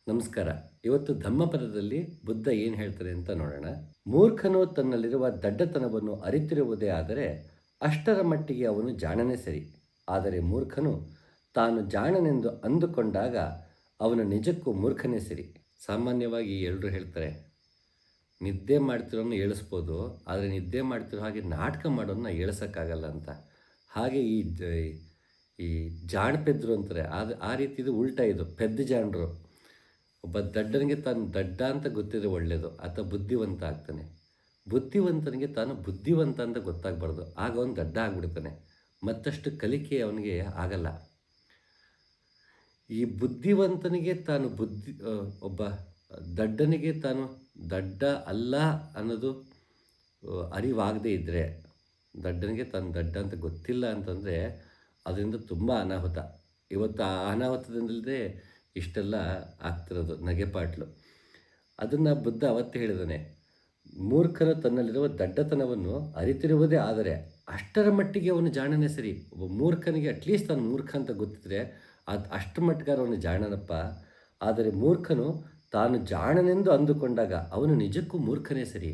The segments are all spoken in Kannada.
ನಮಸ್ಕಾರ. ಇವತ್ತು ಧಮ್ಮಪದದಲ್ಲಿ ಬುದ್ಧ ಏನು ಹೇಳ್ತಾರೆ ಅಂತ ನೋಡೋಣ. ಮೂರ್ಖನು ತನ್ನಲ್ಲಿರುವ ದಡ್ಡತನವನ್ನು ಅರಿತಿರುವುದೇ ಆದರೆ ಅಷ್ಟರ ಮಟ್ಟಿಗೆ ಅವನು ಜಾಣನೇ ಸರಿ. ಆದರೆ ಮೂರ್ಖನು ತಾನು ಜಾಣನೆಂದು ಅಂದುಕೊಂಡಾಗ ಅವನು ನಿಜಕ್ಕೂ ಮೂರ್ಖನೇ ಸರಿ. ಸಾಮಾನ್ಯವಾಗಿ ಎಲ್ಲರೂ ಹೇಳ್ತಾರೆ, ನಿದ್ದೆ ಮಾಡ್ತಿರೋನ್ನ ಏಳಿಸ್ಬೋದು, ಆದರೆ ನಿದ್ದೆ ಮಾಡ್ತಿರೋ ಹಾಗೆ ನಾಟಕ ಮಾಡೋನ್ನ ಏಳ್ಸೋಕ್ಕಾಗಲ್ಲ ಅಂತ. ಹಾಗೆ ಈ ಜಾಣಪೆದ್ರು ಅಂತಾರೆ. ಆ ರೀತಿ ಇದು ಉಲ್ಟಾ, ಇದು ಪೆದ್ದ ಜಾಣರು. ಒಬ್ಬ ದಡ್ಡನಿಗೆ ತಾನು ದಡ್ಡ ಅಂತ ಗೊತ್ತಿದ್ರೆ ಒಳ್ಳೆಯದು, ಆತ ಬುದ್ಧಿವಂತ ಆಗ್ತಾನೆ. ಬುದ್ಧಿವಂತನಿಗೆ ತಾನು ಬುದ್ಧಿವಂತ ಅಂತ ಗೊತ್ತಾಗಬಾರ್ದು, ಆಗ ಅವನು ದಡ್ಡ ಆಗಿಬಿಡ್ತಾನೆ. ಮತ್ತಷ್ಟು ಕಲಿಕೆ ಅವನಿಗೆ ಆಗಲ್ಲ. ಈ ಬುದ್ಧಿವಂತನಿಗೆ ತಾನು ಒಬ್ಬ ದಡ್ಡನಿಗೆ ತಾನು ದಡ್ಡ ಅಲ್ಲ ಅನ್ನೋದು ಅರಿವಾಗದೇ ಇದ್ದರೆ, ದಡ್ಡನಿಗೆ ತಾನು ದಡ್ಡ ಅಂತ ಗೊತ್ತಿಲ್ಲ ಅಂತಂದರೆ ಅದರಿಂದ ತುಂಬ ಅನಾಹುತ. ಇವತ್ತು ಆ ಅನಾಹುತದಿಂದಲೇ ಇಷ್ಟೆಲ್ಲ ಆಗ್ತಿರೋದು ನಗೆಪಾಟ್ಲು. ಅದನ್ನು ಬುದ್ಧ ಅವತ್ತು ಹೇಳಿದಾನೆ, ಮೂರ್ಖನು ತನ್ನಲ್ಲಿರುವ ದಡ್ಡತನವನ್ನು ಅರಿತಿರುವುದೇ ಆದರೆ ಅಷ್ಟರ ಮಟ್ಟಿಗೆ ಅವನು ಜಾಣನೇ ಸರಿ. ಒಬ್ಬ ಮೂರ್ಖನಿಗೆ ಅಟ್ಲೀಸ್ಟ್ ತಾನು ಮೂರ್ಖ ಅಂತ ಗೊತ್ತಿದ್ರೆ ಅಷ್ಟರ ಮಟ್ಟಿಗೆ ಅವನು ಜಾಣನಪ್ಪ. ಆದರೆ ಮೂರ್ಖನು ತಾನು ಜಾಣನೆಂದು ಅಂದುಕೊಂಡಾಗ ಅವನು ನಿಜಕ್ಕೂ ಮೂರ್ಖನೇ ಸರಿ.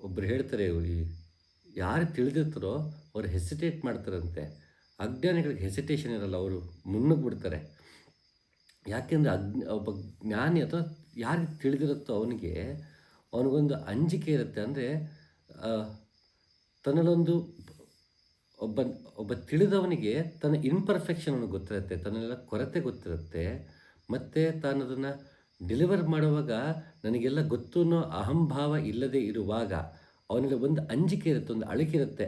ಒಬ್ಬರು ಹೇಳ್ತಾರೆ, ಯಾರು ತಿಳಿದಿರ್ತಾರೋ ಅವರು ಹೆಸಿಟೇಟ್ ಮಾಡ್ತಾರಂತೆ. ಅಜ್ಞಾನಿಗಳಿಗೆ ಹೆಸಿಟೇಷನ್ ಇರಲ್ಲ, ಅವರು ಮುನ್ನುಗ್ಬಿಡ್ತಾರೆ. ಯಾಕೆಂದರೆ ಒಬ್ಬ ಜ್ಞಾನಿ ಅಥವಾ ಯಾರಿಗೆ ತಿಳಿದಿರುತ್ತೋ ಅವನಿಗೊಂದು ಅಂಜಿಕೆ ಇರುತ್ತೆ. ಅಂದರೆ ತನ್ನಲ್ಲೊಂದು ಒಬ್ಬ ಒಬ್ಬ ತಿಳಿದವನಿಗೆ ತನ್ನ ಇನ್ಪರ್ಫೆಕ್ಷನ್ ಅವನಿಗೆ ಗೊತ್ತಿರುತ್ತೆ, ತನ್ನೆಲ್ಲ ಕೊರತೆ ಗೊತ್ತಿರುತ್ತೆ. ಮತ್ತು ತಾನು ಅದನ್ನು ಡೆಲಿವರ್ ಮಾಡುವಾಗ ನನಗೆಲ್ಲ ಗೊತ್ತು ಅನ್ನೋ ಅಹಂಭಾವ ಇಲ್ಲದೆ ಇರುವಾಗ ಅವನಿಗೆ ಒಂದು ಅಂಜಿಕೆ ಇರುತ್ತೆ, ಒಂದು ಅಳಿಕೆ ಇರುತ್ತೆ.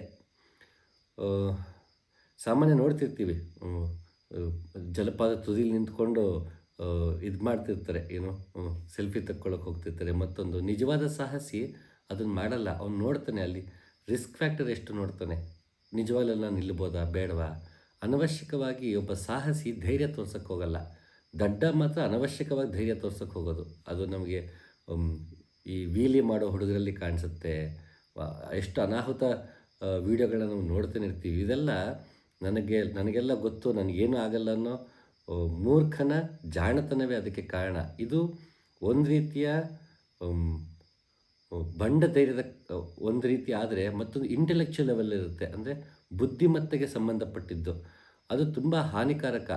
ಸಾಮಾನ್ಯ ನೋಡ್ತಿರ್ತೀವಿ, ಜಲಪಾತ ತುದಿಲಿ ನಿಂತ್ಕೊಂಡು ಇದು ಮಾಡ್ತಿರ್ತಾರೆ, ಸೆಲ್ಫಿ ತಕ್ಕೊಳ್ಳೋಕೆ ಹೋಗ್ತಿರ್ತಾರೆ. ಮತ್ತೊಂದು ನಿಜವಾದ ಸಾಹಸಿ ಅದನ್ನು ಮಾಡಲ್ಲ. ಅವ್ನು ನೋಡ್ತಾನೆ ಅಲ್ಲಿ ರಿಸ್ಕ್ ಫ್ಯಾಕ್ಟರ್ ಎಷ್ಟು ನೋಡ್ತಾನೆ, ನಿಜವಾಗ್ಲೆಲ್ಲ ನಿಲ್ಬೋದಾ ಬೇಡವಾ. ಅನವಶ್ಯಕವಾಗಿ ಒಬ್ಬ ಸಾಹಸಿ ಧೈರ್ಯ ತೋರ್ಸೋಕ್ಕೆ ಹೋಗಲ್ಲ. ದಡ್ಡ ಮಾತ್ರ ಅನವಶ್ಯಕವಾಗಿ ಧೈರ್ಯ ತೋರ್ಸೋಕ್ಕೆ ಹೋಗೋದು. ಅದು ನಮಗೆ ಈ ವೀಲಿ ಮಾಡೋ ಹುಡುಗರಲ್ಲಿ ಕಾಣಿಸುತ್ತೆ. ಎಷ್ಟು ಅನಾಹುತ ವೀಡಿಯೋಗಳನ್ನ ನಾವು ನೋಡ್ತಾನೆ ಇರ್ತೀವಿ. ಇದೆಲ್ಲ ನನಗೆಲ್ಲ ಗೊತ್ತು, ನನಗೇನು ಆಗಲ್ಲ ಅನ್ನೋ ಮೂರ್ಖನ ಜಾಣತನವೇ ಅದಕ್ಕೆ ಕಾರಣ. ಇದು ಒಂದು ರೀತಿಯ ಬಂಡ ಧೈರ್ಯದ ಒಂದು ರೀತಿ. ಆದರೆ ಮತ್ತೊಂದು ಇಂಟೆಲೆಕ್ಚುಯಲ್ ಲೆವೆಲ್ ಇರುತ್ತೆ, ಅಂದರೆ ಬುದ್ಧಿಮತ್ತೆಗೆ ಸಂಬಂಧಪಟ್ಟಿದ್ದು. ಅದು ತುಂಬ ಹಾನಿಕಾರಕ.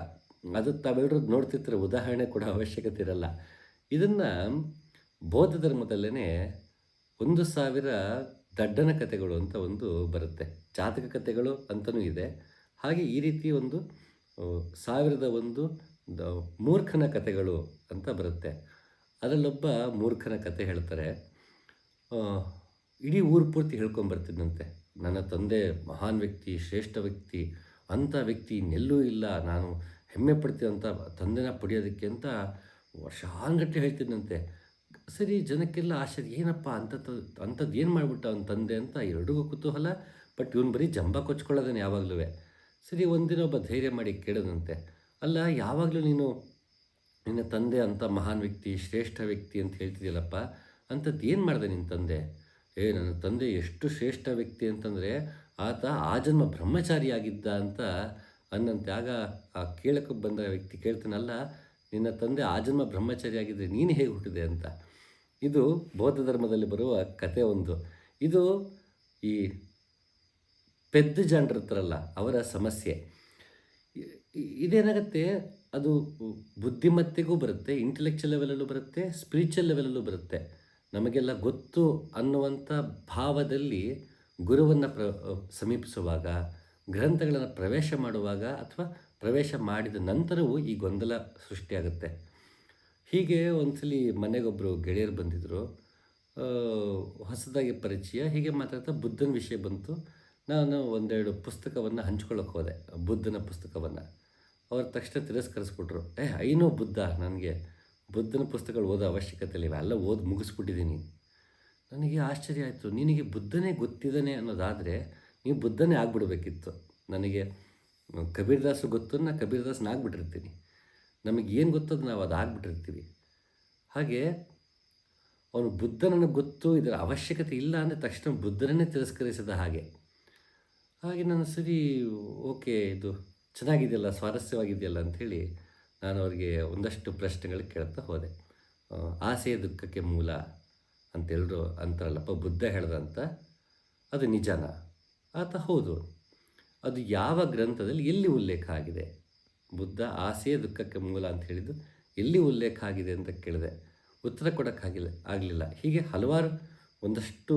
ಅದು ತಾವೆಲ್ಲರೂ ನೋಡ್ತಿರ್ತಾರೆ, ಉದಾಹರಣೆ ಕೂಡ ಅವಶ್ಯಕತೆ ಇರಲ್ಲ. ಇದನ್ನು ಬೌದ್ಧ ಧರ್ಮದಲ್ಲೇ 1000 ದಡ್ಡನ ಕಥೆಗಳು ಅಂತ ಒಂದು ಬರುತ್ತೆ. ಜಾತಕ ಕಥೆಗಳು ಅಂತಲೂ ಇದೆ. ಹಾಗೆ ಈ ರೀತಿ ಒಂದು 1001 ಮೂರ್ಖನ ಕಥೆಗಳು ಅಂತ ಬರುತ್ತೆ. ಅದರಲ್ಲೊಬ್ಬ ಮೂರ್ಖನ ಕತೆ ಹೇಳ್ತಾರೆ. ಇಡೀ ಊರು ಪೂರ್ತಿ ಹೇಳ್ಕೊಂಬರ್ತಿದ್ದಂತೆ, ನನ್ನ ತಂದೆ ಮಹಾನ್ ವ್ಯಕ್ತಿ, ಶ್ರೇಷ್ಠ ವ್ಯಕ್ತಿ, ಅಂಥ ವ್ಯಕ್ತಿ ಇನ್ನೆಲ್ಲೂ ಇಲ್ಲ, ನಾನು ಹೆಮ್ಮೆ ಪಡ್ತೀವಂಥ ತಂದೆನ ಪಡೆಯೋದಕ್ಕೆ ಅಂತ ವರ್ಷಾನುಗಟ್ಟಲೆ ಹೇಳ್ತಿದ್ದಂತೆ. ಸರಿ, ಜನಕ್ಕೆಲ್ಲ ಆಶ್ಚರ್ಯ, ಏನಪ್ಪ ಅಂಥದ್ದು ಏನು ಮಾಡಿಬಿಟ್ಟ ಅವನ ತಂದೆ ಅಂತ ಎಲ್ರಿಗೂ ಕುತೂಹಲ. ಬಟ್ ಇವನು ಬರೀ ಜಂಬ ಕೊಚ್ಕೊಳ್ಳೋದನ್ನು ಯಾವಾಗಲೂ. ಸರಿ, ಒಂದಿನ ಒಬ್ಬ ಧೈರ್ಯ ಮಾಡಿ ಕೇಳೋದಂತೆ, ಅಲ್ಲ ಯಾವಾಗಲೂ ನೀನು ನಿನ್ನ ತಂದೆ ಅಂಥ ಮಹಾನ್ ವ್ಯಕ್ತಿ, ಶ್ರೇಷ್ಠ ವ್ಯಕ್ತಿ ಅಂತ ಹೇಳ್ತಿದ್ಯಲ್ಲಪ್ಪ, ಅಂಥದ್ದು ಏನು ಮಾಡಿದೆ ನಿನ್ನ ತಂದೆ? ನನ್ನ ತಂದೆ ಎಷ್ಟು ಶ್ರೇಷ್ಠ ವ್ಯಕ್ತಿ ಅಂತಂದರೆ ಆತ ಆಜನ್ಮ ಬ್ರಹ್ಮಚಾರಿಯಾಗಿದ್ದ ಅಂತ ಅನ್ನಂತೆ. ಆಗ ಆ ಕೇಳಕ್ಕೆ ಬಂದ ವ್ಯಕ್ತಿ ಕೇಳ್ತಾನಲ್ಲ, ನಿನ್ನ ತಂದೆ ಆಜನ್ಮ ಬ್ರಹ್ಮಚಾರಿಯಾಗಿದ್ದರೆ ನೀನು ಹೇಗೆ ಹುಟ್ಟಿದೆ ಅಂತ. ಇದು ಬೌದ್ಧ ಧರ್ಮದಲ್ಲಿ ಬರುವ ಕತೆ ಒಂದು. ಇದು ಈ ಪೆದ್ದ ಜನರಿರ್ತಾರಲ್ಲ ಅವರ ಸಮಸ್ಯೆ. ಇದೇನಾಗುತ್ತೆ, ಅದು ಬುದ್ಧಿಮತ್ತೆಗೂ ಬರುತ್ತೆ, ಇಂಟೆಲೆಕ್ಚುಯಲ್ ಲೆವೆಲಲ್ಲೂ ಬರುತ್ತೆ, ಸ್ಪಿರಿಚುವಲ್ ಲೆವೆಲಲ್ಲೂ ಬರುತ್ತೆ. ನಮಗೆಲ್ಲ ಗೊತ್ತು ಅನ್ನುವಂಥ ಭಾವದಲ್ಲಿ ಗುರುವನ್ನು ಸಮೀಪಿಸುವಾಗ, ಗ್ರಂಥಗಳನ್ನು ಪ್ರವೇಶ ಮಾಡುವಾಗ ಅಥವಾ ಪ್ರವೇಶ ಮಾಡಿದ ನಂತರವೂ ಈ ಗೊಂದಲ ಸೃಷ್ಟಿಯಾಗುತ್ತೆ. ಹೀಗೆ ಒಂದ್ಸಲಿ ಮನೆಗೊಬ್ಬರು ಗೆಳೆಯರು ಬಂದಿದ್ದರು, ಹೊಸದಾಗಿ ಪರಿಚಯ. ಹೀಗೆ ಮಾತಾಡ್ತಾ ಬುದ್ಧನ ವಿಷಯ ಬಂತು. ನಾನು ಒಂದೆರಡು ಪುಸ್ತಕವನ್ನು ಹಂಚ್ಕೊಳ್ಳೋಕೆ ಹೋದೆ, ಬುದ್ಧನ ಪುಸ್ತಕವನ್ನು. ಅವ್ರ ತಕ್ಷಣ ತಿರಸ್ಕರಿಸ್ಬಿಟ್ರು. ಐನೋ ಬುದ್ಧ, ನನಗೆ ಬುದ್ಧನ ಪುಸ್ತಕಗಳು ಓದೋ ಅವಶ್ಯಕತೆ ಇಲ್ಲ, ಇವೆಲ್ಲ ಓದಿ ಮುಗಿಸ್ಬಿಟ್ಟಿದ್ದೀನಿ. ನನಗೆ ಆಶ್ಚರ್ಯ ಆಯಿತು. ನಿನಗೆ ಬುದ್ಧನೇ ಗೊತ್ತಿದ್ದಾನೆ ಅನ್ನೋದಾದರೆ ನೀವು ಬುದ್ಧನೇ ಆಗಿಬಿಡ್ಬೇಕಿತ್ತು. ನನಗೆ ಕಬೀರ್ದಾಸು ಗೊತ್ತು, ನಾನು ಕಬೀರ್ದಾಸನ ಆಗಿಬಿಟ್ಟಿರ್ತೀನಿ. ನಮಗೇನು ಗೊತ್ತದು ನಾವು ಅದು ಆಗಿಬಿಟ್ಟಿರ್ತೀವಿ. ಹಾಗೆ ಅವನು ಬುದ್ಧ ನನಗೆ ಗೊತ್ತು, ಇದರ ಅವಶ್ಯಕತೆ ಇಲ್ಲ ಅಂದರೆ ತಕ್ಷಣ ಬುದ್ಧನನ್ನೇ ತಿರಸ್ಕರಿಸಿದ ಹಾಗೆ. ನಾನು ಸರಿ, ಓಕೆ, ಇದು ಚೆನ್ನಾಗಿದೆಯಲ್ಲ, ಸ್ವಾರಸ್ಯವಾಗಿದೆಯಲ್ಲ ಅಂಥೇಳಿ ನಾನು ಅವರಿಗೆ ಒಂದಷ್ಟು ಪ್ರಶ್ನೆಗಳು ಕೇಳ್ತಾ ಹೋದೆ. ಆಸೆಯ ದುಃಖಕ್ಕೆ ಮೂಲ ಅಂತೆಲ್ಲರೂ ಅಂತಾರಲ್ಲಪ್ಪ, ಬುದ್ಧ ಹೇಳ್ದಂತ ಅದು ನಿಜನಾ? ಆತ ಹೌದು. ಅದು ಯಾವ ಗ್ರಂಥದಲ್ಲಿ ಎಲ್ಲಿ ಉಲ್ಲೇಖ ಆಗಿದೆ? ಬುದ್ಧ ಆಸೆಯ ದುಃಖಕ್ಕೆ ಮೂಲ ಅಂತ ಹೇಳಿದ್ದು ಎಲ್ಲಿ ಉಲ್ಲೇಖ ಆಗಿದೆ ಅಂತ ಕೇಳಿದೆ. ಉತ್ತರ ಆಗಲಿಲ್ಲ. ಹೀಗೆ ಹಲವಾರು ಒಂದಷ್ಟು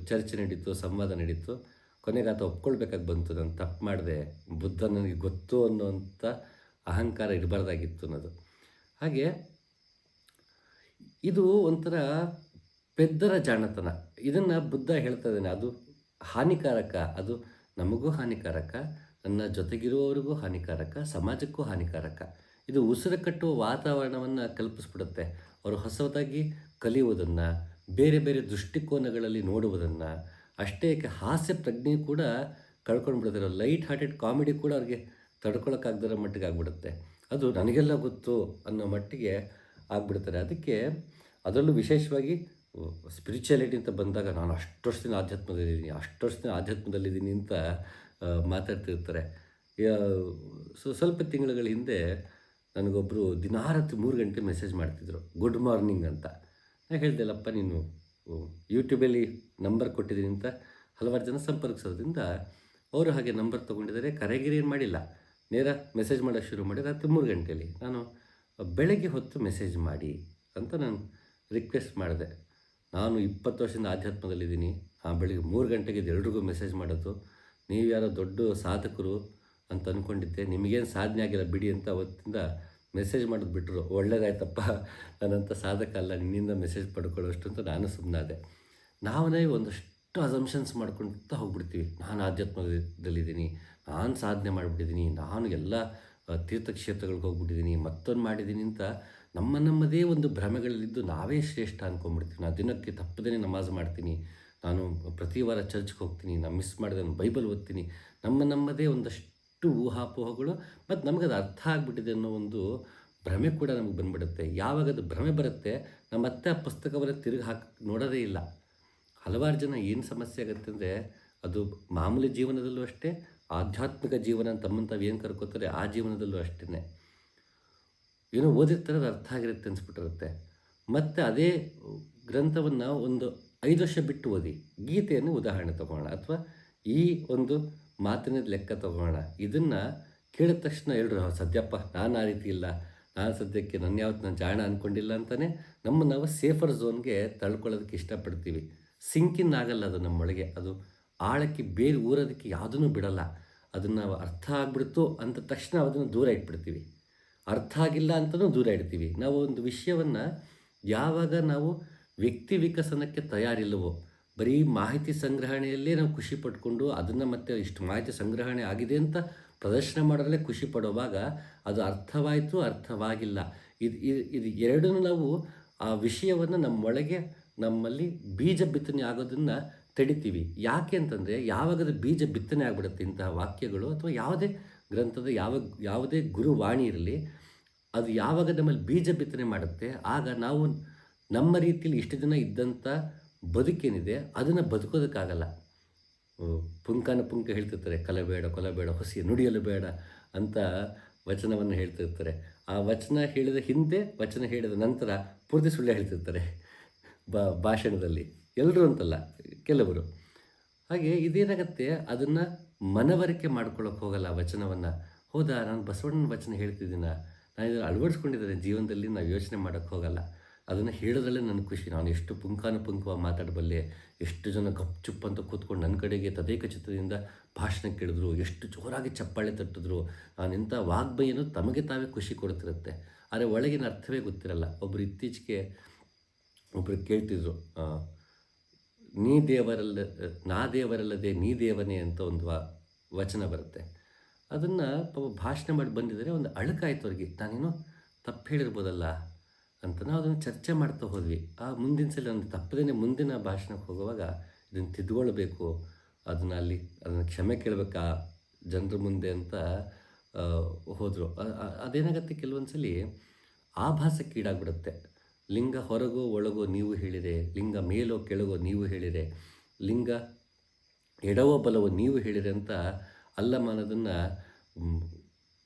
ಚರ್ಚೆ ನಡೀತು, ಸಂವಾದ ನಡೀತು. ಕೊನೆಗೆ ಆತ ಒಪ್ಕೊಳ್ಬೇಕಾಗಿ ಬಂತು, ನಾನು ತಪ್ಪು ಮಾಡಿದೆ, ಬುದ್ಧ ನನಗೆ ಗೊತ್ತು ಅನ್ನೋಂಥ ಅಹಂಕಾರ ಇರಬಾರ್ದಾಗಿತ್ತು ಅನ್ನೋದು. ಹಾಗೆ ಇದು ಒಂಥರ ಪೆದ್ದರ ಜಾಣತನ. ಇದನ್ನು ಬುದ್ಧ ಹೇಳ್ತಾ ಇದ್ದಾನೆ, ಅದು ಹಾನಿಕಾರಕ, ಅದು ನಮಗೂ ಹಾನಿಕಾರಕ, ನನ್ನ ಜೊತೆಗಿರುವವರಿಗೂ ಹಾನಿಕಾರಕ, ಸಮಾಜಕ್ಕೂ ಹಾನಿಕಾರಕ. ಇದು ಉಸಿರು ಕಟ್ಟುವ ವಾತಾವರಣವನ್ನು ಕಲ್ಪಿಸ್ಬಿಡುತ್ತೆ. ಅವರು ಹೊಸದಾಗಿ ಕಲಿಯುವುದನ್ನು, ಬೇರೆ ಬೇರೆ ದೃಷ್ಟಿಕೋನಗಳಲ್ಲಿ ನೋಡುವುದನ್ನು, ಅಷ್ಟೇ ಏಕೆ ಹಾಸ್ಯ ಪ್ರಜ್ಞೆ ಕೂಡ ಕಳ್ಕೊಂಡು ಬಿಡ್ತಾರೆ. ಲೈಟ್ ಹಾರ್ಟೆಡ್ ಕಾಮಿಡಿ ಕೂಡ ಅವ್ರಿಗೆ ತಡ್ಕೊಳಕ್ಕಾಗ್ದಿರೋ ಮಟ್ಟಿಗೆ ಆಗಿಬಿಡುತ್ತೆ. ಅದು ನನಗೆಲ್ಲ ಗೊತ್ತು ಅನ್ನೋ ಮಟ್ಟಿಗೆ ಆಗಿಬಿಡ್ತಾರೆ. ಅದಕ್ಕೆ ಅದರಲ್ಲೂ ವಿಶೇಷವಾಗಿ ಸ್ಪಿರಿಚುಯಾಲಿಟಿ ಅಂತ ಬಂದಾಗ ನಾನು ಅಷ್ಟು ವರ್ಷ ದಿನ ಆಧ್ಯಾತ್ಮದಲ್ಲಿದ್ದೀನಿ ಅಂತ ಮಾತಾಡ್ತಿರ್ತಾರೆ. ಸ್ವಲ್ಪ ತಿಂಗಳುಗಳ ಹಿಂದೆ ನನಗೊಬ್ಬರು ದಿನಾರತ್ತು 3 ಗಂಟೆ ಮೆಸೇಜ್ ಮಾಡ್ತಿದ್ರು, ಗುಡ್ ಮಾರ್ನಿಂಗ್ ಅಂತ. ನಾನು ಹೇಳ್ದೆಲ್ಲಪ್ಪ, ನೀನು ಯೂಟ್ಯೂಬಲ್ಲಿ ನಂಬರ್ ಕೊಟ್ಟಿದ್ದೀನಿ ಅಂತ ಹಲವಾರು ಜನ ಸಂಪರ್ಕಿಸೋದ್ರಿಂದ ಅವರು ಹಾಗೆ ನಂಬರ್ ತೊಗೊಂಡಿದ್ದಾರೆ. ಕರೆಗಿರಿ ಏನು ಮಾಡಿಲ್ಲ, ನೇರ ಮೆಸೇಜ್ ಮಾಡೋಕ್ಕೆ ಶುರು ಮಾಡಿ ರಾತ್ರಿ 3 ಗಂಟೆಯಲ್ಲಿ. ನಾನು ಬೆಳಗ್ಗೆ ಹೊತ್ತು ಮೆಸೇಜ್ ಮಾಡಿ ಅಂತ ನಾನು ರಿಕ್ವೆಸ್ಟ್ ಮಾಡಿದೆ. ನಾನು 20 ವರ್ಷದಿಂದ ಆಧ್ಯಾತ್ಮದಲ್ಲಿದ್ದೀನಿ, ಬೆಳಿಗ್ಗೆ 3 ಗಂಟೆಗೆ ಎಲ್ರಿಗೂ ಮೆಸೇಜ್ ಮಾಡೋದು, ನೀವು ಯಾರೋ ದೊಡ್ಡ ಸಾಧಕರು ಅಂತ ಅಂದ್ಕೊಂಡಿದ್ದೆ, ನಿಮಗೇನು ಸಾಧನೆ ಆಗಿಲ್ಲ ಬಿಡಿ ಅಂತ ಅವತ್ತಿಂದ ಮೆಸೇಜ್ ಮಾಡೋದು ಬಿಟ್ಟರು. ಒಳ್ಳೇದಾಯ್ತಪ್ಪ, ನಾನಂಥ ಸಾಧಕ ಅಲ್ಲ, ನಿನ್ನಿಂದ ಮೆಸೇಜ್ ಪಡ್ಕೊಳ್ಳೋಷ್ಟು ಅಂತ ನಾನು ಸುಮ್ಮನಾದೆ. ನಾವೇ ಒಂದಷ್ಟು ಅಸಂಪ್ಷನ್ಸ್ ಮಾಡ್ಕೊಳ್ತಾ ಹೋಗ್ಬಿಡ್ತೀವಿ. ನಾನು ಆಧ್ಯಾತ್ಮದಲ್ಲಿದ್ದೀನಿ, ನಾನು ಸಾಧನೆ ಮಾಡಿಬಿಟ್ಟಿದ್ದೀನಿ, ನಾನು ಎಲ್ಲ ತೀರ್ಥಕ್ಷೇತ್ರಗಳಿಗೆ ಹೋಗ್ಬಿಟ್ಟಿದ್ದೀನಿ, ಮತ್ತೊಂದು ಮಾಡಿದ್ದೀನಿ ಅಂತ ನಮ್ಮದೇ ಒಂದು ಭ್ರಮೆಗಳಲ್ಲಿದ್ದು ನಾವೇ ಶ್ರೇಷ್ಠ ಅಂದ್ಕೊಂಡ್ಬಿಡ್ತೀವಿ. ನಾನು ದಿನಕ್ಕೆ ತಪ್ಪದೇ ನಮಾಜ್ ಮಾಡ್ತೀನಿ, ನಾನು ಪ್ರತಿ ವಾರ ಚರ್ಚ್ಗೆ ಹೋಗ್ತೀನಿ, ನಾನು ಮಿಸ್ ಮಾಡಿದೆ ನಾನು ಬೈಬಲ್ ಓದ್ತೀನಿ. ನಮ್ಮದೇ ಒಂದಷ್ಟು ಊಹಾಪೋಹಗಳು ಮತ್ತು ನಮಗದು ಅರ್ಥ ಆಗಿಬಿಟ್ಟಿದೆ ಅನ್ನೋ ಒಂದು ಭ್ರಮೆ ಕೂಡ ನಮಗೆ ಬಂದುಬಿಡುತ್ತೆ. ಯಾವಾಗ ಅದು ಭ್ರಮೆ ಬರುತ್ತೆ, ನಮ್ಮ ಮತ್ತೆ ಆ ಪುಸ್ತಕವನ್ನು ತಿರುಗಿ ನೋಡೋದೇ ಇಲ್ಲ. ಹಲವಾರು ಜನ ಏನು ಸಮಸ್ಯೆ ಆಗುತ್ತೆ ಅಂದರೆ, ಅದು ಮಾಮೂಲಿ ಜೀವನದಲ್ಲೂ ಅಷ್ಟೇ, ಆಧ್ಯಾತ್ಮಿಕ ಜೀವನ ತಮ್ಮಂತಾವು ಏನು ಕರ್ಕೋತಾರೆ ಆ ಜೀವನದಲ್ಲೂ ಅಷ್ಟೇ. ಏನೋ ಓದಿರ್ತಾರೆ, ಅದು ಅರ್ಥ ಆಗಿರುತ್ತೆ ಅನಿಸ್ಬಿಟ್ಟಿರುತ್ತೆ. ಮತ್ತು ಅದೇ ಗ್ರಂಥವನ್ನು ಒಂದು 5 ವರ್ಷ ಬಿಟ್ಟು ಓದಿ. ಗೀತೆಯನ್ನು ಉದಾಹರಣೆ ತೊಗೊಳ್ಳೋಣ, ಅಥವಾ ಈ ಒಂದು ಮಾತಿನ ಲೆಕ್ಕ ತೊಗೊಳ್ಳೋಣ. ಇದನ್ನು ಕೇಳಿದ ತಕ್ಷಣ ಎಲ್ಲರೂ ಸದ್ಯಪ್ಪ ನಾನು ಆ ರೀತಿ ಇಲ್ಲ, ನಾನು ಸದ್ಯಕ್ಕೆ ನಾನು ಜಾಣ ಅಂದ್ಕೊಂಡಿಲ್ಲ ಅಂತಲೇ ನಾವು ಸೇಫರ್ ಝೋನ್ಗೆ ತಳ್ಕೊಳ್ಳೋದಕ್ಕೆ ಇಷ್ಟಪಡ್ತೀವಿ. ಸಿಂಕಿನ್ ಆಗಲ್ಲ ಅದು ನಮ್ಮೊಳಗೆ, ಅದು ಆಳಕ್ಕೆ ಬೇರೆ ಊರೋದಕ್ಕೆ ಯಾವುದನ್ನು ಬಿಡಲ್ಲ. ಅದನ್ನು ನಾವು ಅರ್ಥ ಆಗಿಬಿಡ್ತು ಅಂದ ತಕ್ಷಣ ಅದನ್ನು ದೂರ ಇಟ್ಬಿಡ್ತೀವಿ. ಅರ್ಥ ಆಗಿಲ್ಲ ಅಂತಲೂ ದೂರ ಇಡ್ತೀವಿ. ನಾವು ಒಂದು ವಿಷಯವನ್ನು ಯಾವಾಗ ನಾವು ವ್ಯಕ್ತಿ ವಿಕಸನಕ್ಕೆ ತಯಾರಿಲ್ಲವೋ, ಬರೀ ಮಾಹಿತಿ ಸಂಗ್ರಹಣೆಯಲ್ಲೇ ನಾವು ಖುಷಿ ಪಟ್ಕೊಂಡು ಅದನ್ನು ಮತ್ತೆ ಇಷ್ಟು ಮಾಹಿತಿ ಸಂಗ್ರಹಣೆ ಆಗಿದೆ ಅಂತ ಪ್ರದರ್ಶನ ಮಾಡೋದಲ್ಲೇ ಖುಷಿ ಪಡುವಾಗ ಅದು ಅರ್ಥವಾಯಿತು, ಅರ್ಥವಾಗಿಲ್ಲ, ಇದು ಎರಡನ್ನೂ ನಾವು ಆ ವಿಷಯವನ್ನು ನಮ್ಮೊಳಗೆ ನಮ್ಮಲ್ಲಿ ಬೀಜ ಬಿತ್ತನೆ ಆಗೋದನ್ನು ತಡಿತೀವಿ. ಯಾಕೆ ಅಂತಂದರೆ, ಯಾವಾಗದು ಬೀಜ ಬಿತ್ತನೆ ಆಗಿಬಿಡುತ್ತೆ ಇಂತಹ ವಾಕ್ಯಗಳು, ಅಥವಾ ಯಾವುದೇ ಗ್ರಂಥದ ಯಾವುದೇ ಗುರುವಾಣಿ ಇರಲಿ, ಅದು ಯಾವಾಗ ನಮ್ಮಲ್ಲಿ ಬೀಜ ಬಿತ್ತನೆ ಮಾಡುತ್ತೆ, ಆಗ ನಾವು ನಮ್ಮ ರೀತಿಯಲ್ಲಿ ಇಷ್ಟು ದಿನ ಇದ್ದಂಥ ಬದುಕೇನಿದೆ ಅದನ್ನು ಬದುಕೋದಕ್ಕಾಗಲ್ಲ. ಪುಂಕ ಹೇಳ್ತಿರ್ತಾರೆ, ಕೊಲಬೇಡ, ಹೊಸಿ ನುಡಿಯಲು ಬೇಡ ಅಂತ ವಚನವನ್ನು ಹೇಳ್ತಿರ್ತಾರೆ. ಆ ವಚನ ಹೇಳಿದ ಹಿಂದೆ, ವಚನ ಹೇಳಿದ ನಂತರ ಪೂರ್ತಿ ಸುಳ್ಳು ಹೇಳ್ತಿರ್ತಾರೆ ಭಾಷಣದಲ್ಲಿ. ಎಲ್ಲರೂ ಅಂತಲ್ಲ, ಕೆಲವರು. ಹಾಗೆ ಇದೇನಾಗುತ್ತೆ, ಅದನ್ನು ಮನವರಿಕೆ ಮಾಡ್ಕೊಳ್ಳೋಕೆ ಹೋಗಲ್ಲ ವಚನವನ್ನು. ಹೌದಾ, ನಾನು ಬಸವಣ್ಣನ ವಚನ ಹೇಳ್ತಿದ್ದೀನ, ನಾನು ಇದನ್ನು ಅಳವಡಿಸ್ಕೊಂಡಿದ್ದೇನೆ ಜೀವನದಲ್ಲಿ, ನಾವು ಯೋಚನೆ ಮಾಡೋಕ್ಕೆ ಹೋಗಲ್ಲ. ಅದನ್ನು ಹೇಳೋದ್ರಲ್ಲೇ ನನಗೆ ಖುಷಿ. ನಾನು ಎಷ್ಟು ಪುಂಖಾನುಪುಂಖವಾಗಿ ಮಾತಾಡಬಲ್ಲೆ, ಎಷ್ಟು ಜನ ಗಪ್ಚುಪ್ ಅಂತ ಕೂತ್ಕೊಂಡು ನನ್ನ ಕಡೆಗೆ ತದೇಕ ಚಿತ್ರದಿಂದ ಭಾಷಣ ಕೇಳಿದ್ರು, ಎಷ್ಟು ಜೋರಾಗಿ ಚಪ್ಪಾಳೆ ತಟ್ಟಿದ್ರು. ನಾನೆಂಥ ವಾಗ್ಮಯನು ತಮಗೆ ತಾವೇ ಖುಷಿ ಕೊಡ್ತಿರುತ್ತೆ, ಆದರೆ ಒಳಗಿನ ಅರ್ಥವೇ ಗೊತ್ತಿರಲ್ಲ. ಇತ್ತೀಚೆಗೆ ಒಬ್ಬರು ಕೇಳ್ತಿದ್ರು, ನಾ ದೇವರಲ್ಲದೆ ನೀ ದೇವನೇ ಅಂತ ಒಂದು ವಚನ ಬರುತ್ತೆ. ಅದನ್ನು ಭಾಷಣ ಮಾಡಿ ಬಂದಿದ್ದಾರೆ. ಒಂದು ಅಳುಕಾಯ್ತು ಅವ್ರಿಗೆ, ನಾನೇನೋ ತಪ್ಪು ಹೇಳಿರ್ಬೋದಲ್ಲ ಅಂತ. ನಾವು ಅದನ್ನು ಚರ್ಚೆ ಮಾಡ್ತಾ ಹೋದ್ವಿ. ಮುಂದಿನ ಸಲ ನಾನು ತಪ್ಪದೇ ಮುಂದಿನ ಭಾಷಣಕ್ಕೆ ಹೋಗುವಾಗ ಇದನ್ನು ತಿದ್ದುಕೊಳ್ಬೇಕು, ಅದನ್ನು ಕ್ಷಮೆ ಕೇಳಬೇಕಾ ಜನರ ಮುಂದೆ ಅಂತ ಹೋದರು. ಅದೇನಾಗುತ್ತೆ, ಕೆಲವೊಂದು ಸಲ ಆಭಾಸಕ್ಕೀಡಾಗ್ಬಿಡುತ್ತೆ. ಲಿಂಗ ಹೊರಗೋ ಒಳಗೋ ನೀವು ಹೇಳಿರೆ, ಲಿಂಗ ಮೇಲೋ ಕೆಳಗೋ ನೀವು ಹೇಳಿರೆ, ಲಿಂಗ ಎಡವೋ ಬಲವೋ ನೀವು ಹೇಳಿರೆ ಅಂತ ಅಲ್ಲಮಾನದನ್ನು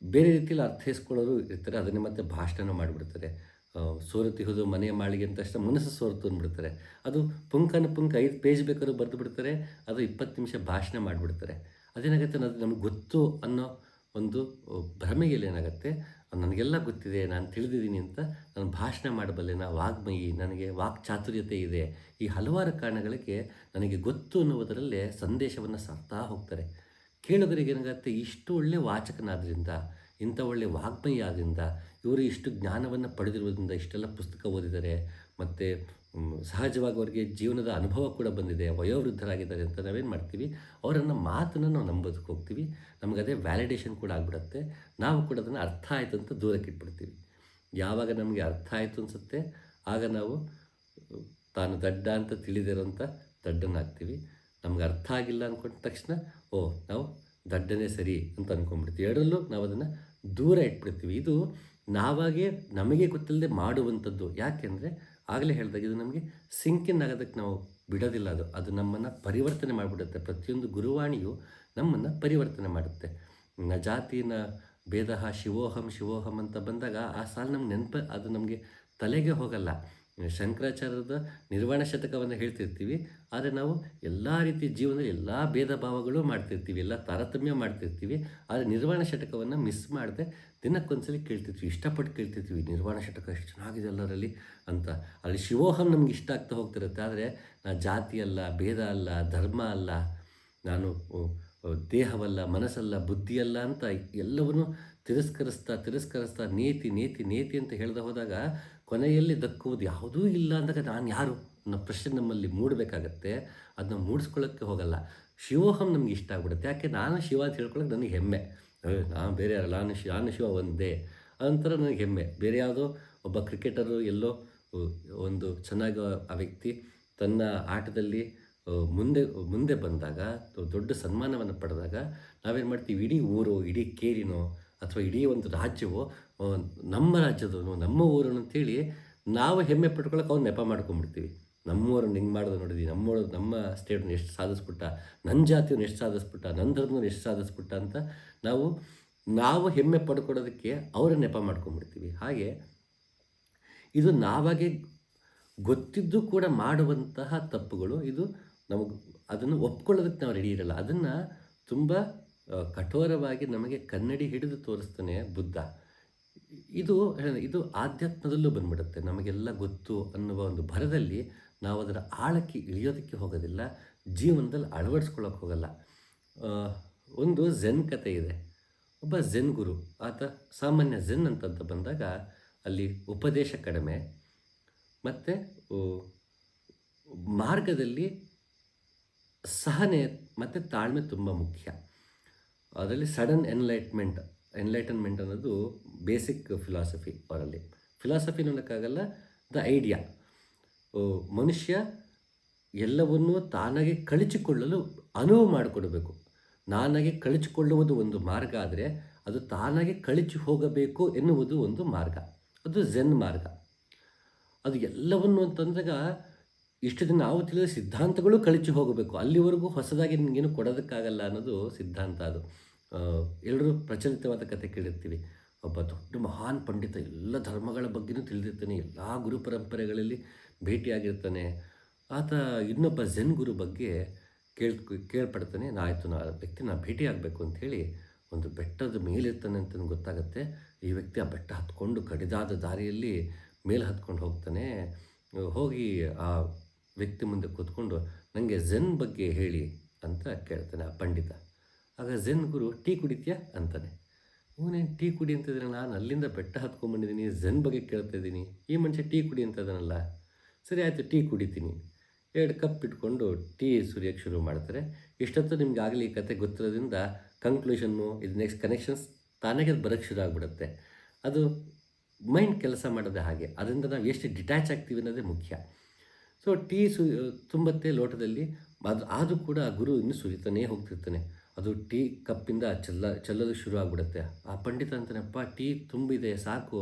ಬೇರೆ ರೀತಿಯಲ್ಲಿ ಅರ್ಥೈಸ್ಕೊಳ್ಳೋರು ಇರ್ತಾರೆ. ಅದನ್ನೇ ಮತ್ತೆ ಭಾಷಣ ಮಾಡಿಬಿಡ್ತಾರೆ. ಸೋರತಿಹುದು ಮನೆಯ ಮಾಳಿಗೆ ಅಂತ ತಕ್ಷಣ ಮನಸ್ಸು ಸೋರ್ತು ಅಂದ್ಬಿಡ್ತಾರೆ. ಅದು ಪುಂಕನ ಪುಂಕ 5 ಪೇಜ್ ಬೇಕಾದ್ರೂ ಬರೆದು ಬಿಡ್ತಾರೆ. ಅದು 20 ನಿಮಿಷ ಭಾಷಣ ಮಾಡಿಬಿಡ್ತಾರೆ. ಅದೇನಾಗುತ್ತೆ ಅದು ನಮ್ಗೆ ಗೊತ್ತು ಅನ್ನೋ ಒಂದು ಭ್ರಮೆಯಲ್ಲಿ ಏನಾಗುತ್ತೆ, ನನಗೆಲ್ಲ ಗೊತ್ತಿದೆ, ನಾನು ತಿಳಿದಿದ್ದೀನಿ ಅಂತ ನಾನು ಭಾಷಣ ಮಾಡಬಲ್ಲೆ, ನಾನು ವಾಗ್ಮಯಿ, ನನಗೆ ವಾಕ್ ಚಾತುರ್ಯತೆ ಇದೆ, ಈ ಹಲವಾರು ಕಾರಣಗಳಿಗೆ ನನಗೆ ಗೊತ್ತು ಅನ್ನುವುದರಲ್ಲೇ ಸಂದೇಶವನ್ನು ಸಾರ್ತಾ ಹೋಗ್ತಾರೆ. ಕೇಳುಗರಿಗೆ ಏನಾಗುತ್ತೆ, ಇಷ್ಟು ಒಳ್ಳೆ ವಾಚಕನಾದ್ರಿಂದ, ಇಂಥ ಒಳ್ಳೆ ವಾಗ್ಮಯಿ ಆದ್ರಿಂದ, ಇವರು ಇಷ್ಟು ಜ್ಞಾನವನ್ನು ಪಡೆದಿರುವುದರಿಂದ, ಇಷ್ಟೆಲ್ಲ ಪುಸ್ತಕ ಓದಿದ್ದಾರೆ, ಮತ್ತು ಸಹಜವಾಗಿ ಅವರಿಗೆ ಜೀವನದ ಅನುಭವ ಕೂಡ ಬಂದಿದೆ, ವಯೋವೃದ್ಧರಾಗಿದ್ದಾರೆ ಅಂತ ನಾವೇನು ಮಾಡ್ತೀವಿ, ಅವರನ್ನು ಮಾತನ್ನು ನಾವು ನಂಬೋದಕ್ಕೆ ಹೋಗ್ತೀವಿ. ನಮಗದೇ ವ್ಯಾಲಿಡೇಷನ್ ಕೂಡ ಆಗಿಬಿಡುತ್ತೆ. ನಾವು ಕೂಡ ಅದನ್ನು ಅರ್ಥ ಆಯಿತು ಅಂತ ದೂರಕ್ಕೆ ಇಟ್ಬಿಡ್ತೀವಿ. ಯಾವಾಗ ನಮಗೆ ಅರ್ಥ ಆಯಿತು ಅನಿಸುತ್ತೆ, ಆಗ ನಾವು ತಾನು ದಡ್ಡ ಅಂತ ತಿಳಿದಿರೋಂಥ ದಡ್ಡನಾಗ್ತೀವಿ. ನಮ್ಗೆ ಅರ್ಥ ಆಗಿಲ್ಲ ಅಂದ್ಕೊಂಡ ತಕ್ಷಣ ನಾವು ದಡ್ಡನೇ ಸರಿ ಅಂತ ಅಂದ್ಕೊಂಡ್ಬಿಡ್ತೀವಿ. ಎರಡರಲ್ಲೂ ನಾವು ಅದನ್ನು ದೂರ ಇಟ್ಬಿಡ್ತೀವಿ. ಇದು ನಾವಾಗೇ ನಮಗೆ ಗೊತ್ತಿಲ್ಲದೆ ಮಾಡುವಂಥದ್ದು. ಯಾಕೆಂದರೆ ಆಗಲೇ ಹೇಳಿದಾಗ ಇದು ನಮಗೆ ಸಿಂಕಿನ್ ಆಗೋದಕ್ಕೆ ನಾವು ಬಿಡೋದಿಲ್ಲ. ಅದು ನಮ್ಮನ್ನು ಪರಿವರ್ತನೆ ಮಾಡಿಬಿಡುತ್ತೆ. ಪ್ರತಿಯೊಂದು ಗುರುವಾಣಿಯು ನಮ್ಮನ್ನು ಪರಿವರ್ತನೆ ಮಾಡುತ್ತೆ. ನ ಜಾತಿನ ಭೇದ ಶಿವೋಹಂ ಶಿವೋಹಂ ಅಂತ ಬಂದಾಗ ಆ ಸಾಲು ನಮ್ಗೆ ಅದು ನಮಗೆ ತಲೆಗೆ ಹೋಗಲ್ಲ. ಶಂಕರಾಚಾರ್ಯದ ನಿರ್ವಾಣ ಶತಕವನ್ನು ಹೇಳ್ತಿರ್ತೀವಿ, ಆದರೆ ನಾವು ಎಲ್ಲ ರೀತಿ ಜೀವನದಲ್ಲಿ ಎಲ್ಲ ಭೇದ ಭಾವಗಳು ಮಾಡ್ತಿರ್ತೀವಿ, ಎಲ್ಲ ತಾರತಮ್ಯ ಮಾಡ್ತಿರ್ತೀವಿ. ಆದರೆ ನಿರ್ವಾಣ ಶತಕವನ್ನು ಮಿಸ್ ಮಾಡದೆ ದಿನಕ್ಕೊಂದ್ಸಲಿ ಕೇಳ್ತಿರ್ತೀವಿ, ಇಷ್ಟಪಟ್ಟು ಕೇಳ್ತಿರ್ತೀವಿ. ನಿರ್ವಾಣ ಶತಕ ಎಷ್ಟು ಚೆನ್ನಾಗಿದೆ ಎಲ್ಲರಲ್ಲಿ ಅಂತ. ಅಲ್ಲಿ ಶಿವೋಹಂ ನಮ್ಗೆ ಇಷ್ಟ ಆಗ್ತಾ ಹೋಗ್ತಿರುತ್ತೆ. ಆದರೆ ನಾನು ಜಾತಿ ಅಲ್ಲ, ಭೇದ ಅಲ್ಲ, ಧರ್ಮ ಅಲ್ಲ, ನಾನು ದೇಹವಲ್ಲ, ಮನಸ್ಸಲ್ಲ, ಬುದ್ಧಿಯಲ್ಲ ಅಂತ ಎಲ್ಲವನ್ನೂ ತಿರಸ್ಕರಿಸ್ತಾ ನೇತಿ ಅಂತ ಹೇಳ್ದೆ ಹೋದಾಗ ಕೊನೆಯಲ್ಲಿ ದಕ್ಕುವುದು ಯಾವುದೂ ಇಲ್ಲ ಅಂದಾಗ ನಾನು ಯಾರು ಅನ್ನೋ ಪ್ರಶ್ನೆ ನಮ್ಮಲ್ಲಿ ಮೂಡಬೇಕಾಗತ್ತೆ. ಅದನ್ನ ಮೂಡಿಸ್ಕೊಳ್ಳೋಕ್ಕೆ ಹೋಗಲ್ಲ. ಶಿವೋಹಂ ನಮ್ಗೆ ಇಷ್ಟ ಆಗ್ಬಿಡುತ್ತೆ. ಯಾಕೆ, ನಾನು ಶಿವ ಅಂತ ಹೇಳ್ಕೊಳ್ಳೋಕೆ ನನಗೆ ಹೆಮ್ಮೆ. ನಾನು ಬೇರೆ ಯಾರಲ್ಲ, ನಾನು ಶಿವ ಒಂದೇ ಅದೊಂಥರ ನನಗೆ ಹೆಮ್ಮೆ. ಬೇರೆ ಯಾವುದೋ ಒಬ್ಬ ಕ್ರಿಕೆಟರು ಎಲ್ಲೋ ಒಂದು ಚೆನ್ನಾಗಿ ಆ ವ್ಯಕ್ತಿ ತನ್ನ ಆಟದಲ್ಲಿ ಮುಂದೆ ಬಂದಾಗ, ದೊಡ್ಡ ಸನ್ಮಾನವನ್ನು ಪಡೆದಾಗ ನಾವೇನು ಮಾಡ್ತೀವಿ, ಇಡೀ ಊರು, ಇಡೀ ಕೇರಿನೋ ಅಥವಾ ಇಡೀ ಒಂದು ರಾಜ್ಯವೋ ನಮ್ಮ ರಾಜ್ಯದವನು, ನಮ್ಮ ಊರನು ಅಂತೇಳಿ ನಾವು ಹೆಮ್ಮೆ ಪಟ್ಕೊಳ್ಳೋಕೆ ಅವ್ನು ನೆಪ ಮಾಡ್ಕೊಂಡ್ಬಿಡ್ತೀವಿ. ನಮ್ಮೂರನ್ನು ಹಿಂಗೆ ಮಾಡೋದು ನೋಡಿದ್ವಿ, ನಮ್ಮ ಸ್ಟೇಟ್ನ ಎಷ್ಟು ಸಾಧಿಸ್ಬಿಟ್ಟ, ನನ್ನ ಜಾತಿಯನ್ನು ಎಷ್ಟು ಸಾಧಿಸ್ಬಿಟ್ಟ, ನನ್ನ ಧರ್ಮವನ್ನು ಎಷ್ಟು ಸಾಧಿಸ್ಬಿಟ್ಟ ಅಂತ ನಾವು ಹೆಮ್ಮೆ ಪಡ್ಕೊಳ್ಳೋದಕ್ಕೆ ಅವರ ನೆಪ ಮಾಡ್ಕೊಂಡ್ಬಿಡ್ತೀವಿ. ಹಾಗೆ ಇದು ನಾವಾಗೆ ಗೊತ್ತಿದ್ದು ಕೂಡ ಮಾಡುವಂತಹ ತಪ್ಪುಗಳು. ಇದು ನಮಗೆ ಅದನ್ನು ಒಪ್ಕೊಳ್ಳೋದಕ್ಕೆ ನಾವು ರೆಡಿ ಇರಲ್ಲ. ಅದನ್ನು ತುಂಬ ಕಠೋರವಾಗಿ ನಮಗೆ ಕನ್ನಡಿ ಹಿಡಿದು ತೋರಿಸ್ತಾನೆ ಬುದ್ಧ. ಇದು ಆಧ್ಯಾತ್ಮದಲ್ಲೂ ಬಂದ್ಬಿಡುತ್ತೆ. ನಮಗೆಲ್ಲ ಗೊತ್ತು ಅನ್ನುವ ಒಂದು ಭರದಲ್ಲಿ ನಾವು ಅದರ ಆಳಕ್ಕೆ ಇಳಿಯೋದಕ್ಕೆ ಹೋಗೋದಿಲ್ಲ, ಜೀವನದಲ್ಲಿ ಅಳವಡಿಸ್ಕೊಳ್ಳೋಕೆ ಹೋಗಲ್ಲ. ಒಂದು ಝೆನ್ ಕತೆ ಇದೆ. ಒಬ್ಬ ಝೆನ್ ಗುರು, ಆತ ಸಾಮಾನ್ಯ ಝೆನ್ ಅಂತಂತ ಬಂದಾಗ ಅಲ್ಲಿ ಉಪದೇಶ ಕಡಿಮೆ, ಮತ್ತು ಮಾರ್ಗದಲ್ಲಿ ಸಹನೆ ಮತ್ತು ತಾಳ್ಮೆ ತುಂಬ ಮುಖ್ಯ. ಅದರಲ್ಲಿ ಸಡನ್ ಎನ್ಲೈಟನ್ಮೆಂಟ್ ಅನ್ನೋದು ಬೇಸಿಕ್ ಫಿಲಾಸಫಿ ಅವರಲ್ಲಿ. ಫಿಲಾಸಫಿ ಅನ್ನೋಕ್ಕಾಗಲ್ಲ, ದ ಐಡಿಯಾ. ಮನುಷ್ಯ ಎಲ್ಲವನ್ನೂ ತಾನಾಗೆ ಕಳಚಿಕೊಳ್ಳಲು ಅನುವು ಮಾಡಿಕೊಡಬೇಕು. ನಾನಾಗೆ ಕಳಚಿಕೊಳ್ಳುವುದು ಒಂದು ಮಾರ್ಗ ಆದರೆ ಅದು ತಾನಾಗೆ ಕಳಚಿ ಹೋಗಬೇಕು ಎನ್ನುವುದು ಒಂದು ಮಾರ್ಗ. ಅದು ಝೆನ್ ಮಾರ್ಗ. ಅದು ಎಲ್ಲವನ್ನು ಅಂತಂದಾಗ ಇಷ್ಟು ದಿನ ನಾವು ತಿಳಿದ ಸಿದ್ಧಾಂತಗಳು ಕಳಚಿ ಹೋಗಬೇಕು, ಅಲ್ಲಿವರೆಗೂ ಹೊಸದಾಗಿ ನಿಮಗೇನು ಕೊಡೋದಕ್ಕಾಗಲ್ಲ ಅನ್ನೋದು ಸಿದ್ಧಾಂತ. ಅದು ಎಲ್ಲರೂ ಪ್ರಚಲಿತವಾದ ಕತೆ ಕೇಳಿರ್ತೀವಿ. ಒಬ್ಬ ದೊಡ್ಡ ಮಹಾನ್ ಪಂಡಿತ, ಎಲ್ಲ ಧರ್ಮಗಳ ಬಗ್ಗೆಯೂ ತಿಳಿದಿರ್ತಾನೆ, ಎಲ್ಲ ಗುರು ಪರಂಪರೆಗಳಲ್ಲಿ ಭೇಟಿಯಾಗಿರ್ತಾನೆ. ಆತ ಇನ್ನೊಬ್ಬ ಝೆನ್ ಗುರು ಬಗ್ಗೆ ಕೇಳ್ಪಡ್ತಾನೆ. ಆ ವ್ಯಕ್ತಿ ಭೇಟಿಯಾಗಬೇಕು ಅಂಥೇಳಿ ಒಂದು ಬೆಟ್ಟದ ಮೇಲಿರ್ತಾನೆ ಅಂತ ಗೊತ್ತಾಗುತ್ತೆ. ಈ ವ್ಯಕ್ತಿ ಆ ಬೆಟ್ಟ ಹತ್ಕೊಂಡು ಕಡಿದಾದ ದಾರಿಯಲ್ಲಿ ಮೇಲೆ ಹತ್ಕೊಂಡು ಹೋಗ್ತಾನೆ. ಹೋಗಿ ಆ ವ್ಯಕ್ತಿ ಮುಂದೆ ಕೂತ್ಕೊಂಡು ನನಗೆ ಝೆನ್ ಬಗ್ಗೆ ಹೇಳಿ ಅಂತ ಕೇಳ್ತಾನೆ ಆ ಪಂಡಿತ. ಆಗ ಝೆನ್ ಗುರು ಟೀ ಕುಡಿತೀಯಾ ಅಂತಾನೆ. ಅವನೇನು ಟೀ ಕುಡಿ ಅಂತಿದ್ರೆ, ನಾನು ಅಲ್ಲಿಂದ ಬೆಟ್ಟ ಹತ್ಕೊಂಡ್ಬಂದಿದ್ದೀನಿ, ಝೆನ್ ಬಗ್ಗೆ ಕೇಳ್ತಾ ಇದ್ದೀನಿ, ಈ ಮನುಷ್ಯ ಟೀ ಕುಡಿ ಅಂತ ಇದ್ದಾನಲ್ಲ, ಸರಿ ಆಯಿತು ಟೀ ಕುಡಿತೀನಿ. 2 ಕಪ್ ಇಟ್ಕೊಂಡು ಟೀ ಸುರಿಯೋಕ್ಕೆ ಶುರು ಮಾಡ್ತಾರೆ. ಇಷ್ಟೊತ್ತು ನಿಮ್ಗೆ ಆಗಲಿ ಈ ಕತೆ ಗೊತ್ತಿರೋದ್ರಿಂದ ಕನ್ಕ್ಲೂಷನ್ನು, ಇದು ನೆಕ್ಸ್ಟ್ ಕನೆಕ್ಷನ್ಸ್ ತಾನಾಗೆ ಅದು ಬರೋಕ್ಕೆ ಶುರು ಆಗಿಬಿಡುತ್ತೆ. ಅದು ಮೈಂಡ್ ಕೆಲಸ ಮಾಡೋದೇ ಹಾಗೆ. ಅದರಿಂದ ನಾವು ಎಷ್ಟು ಡಿಟ್ಯಾಚ್ ಆಗ್ತೀವಿ ಅನ್ನೋದೇ ಮುಖ್ಯ. ಸೊ ಟೀ ತುಂಬತ್ತೆ ಲೋಟದಲ್ಲಿ. ಅದು ಕೂಡ ಆ ಗುರು ಇನ್ನೂ ಸುರಿತಾನೇ ಹೋಗ್ತಿರ್ತಾನೆ. ಅದು ಟೀ ಕಪ್ಪಿಂದ ಚೆಲ್ಲೋದಕ್ಕೆ ಶುರು ಆಗಿಬಿಡುತ್ತೆ. ಆ ಪಂಡಿತ ಅಂತಾನಪ್ಪ, ಟೀ ತುಂಬಿದೆ ಸಾಕು,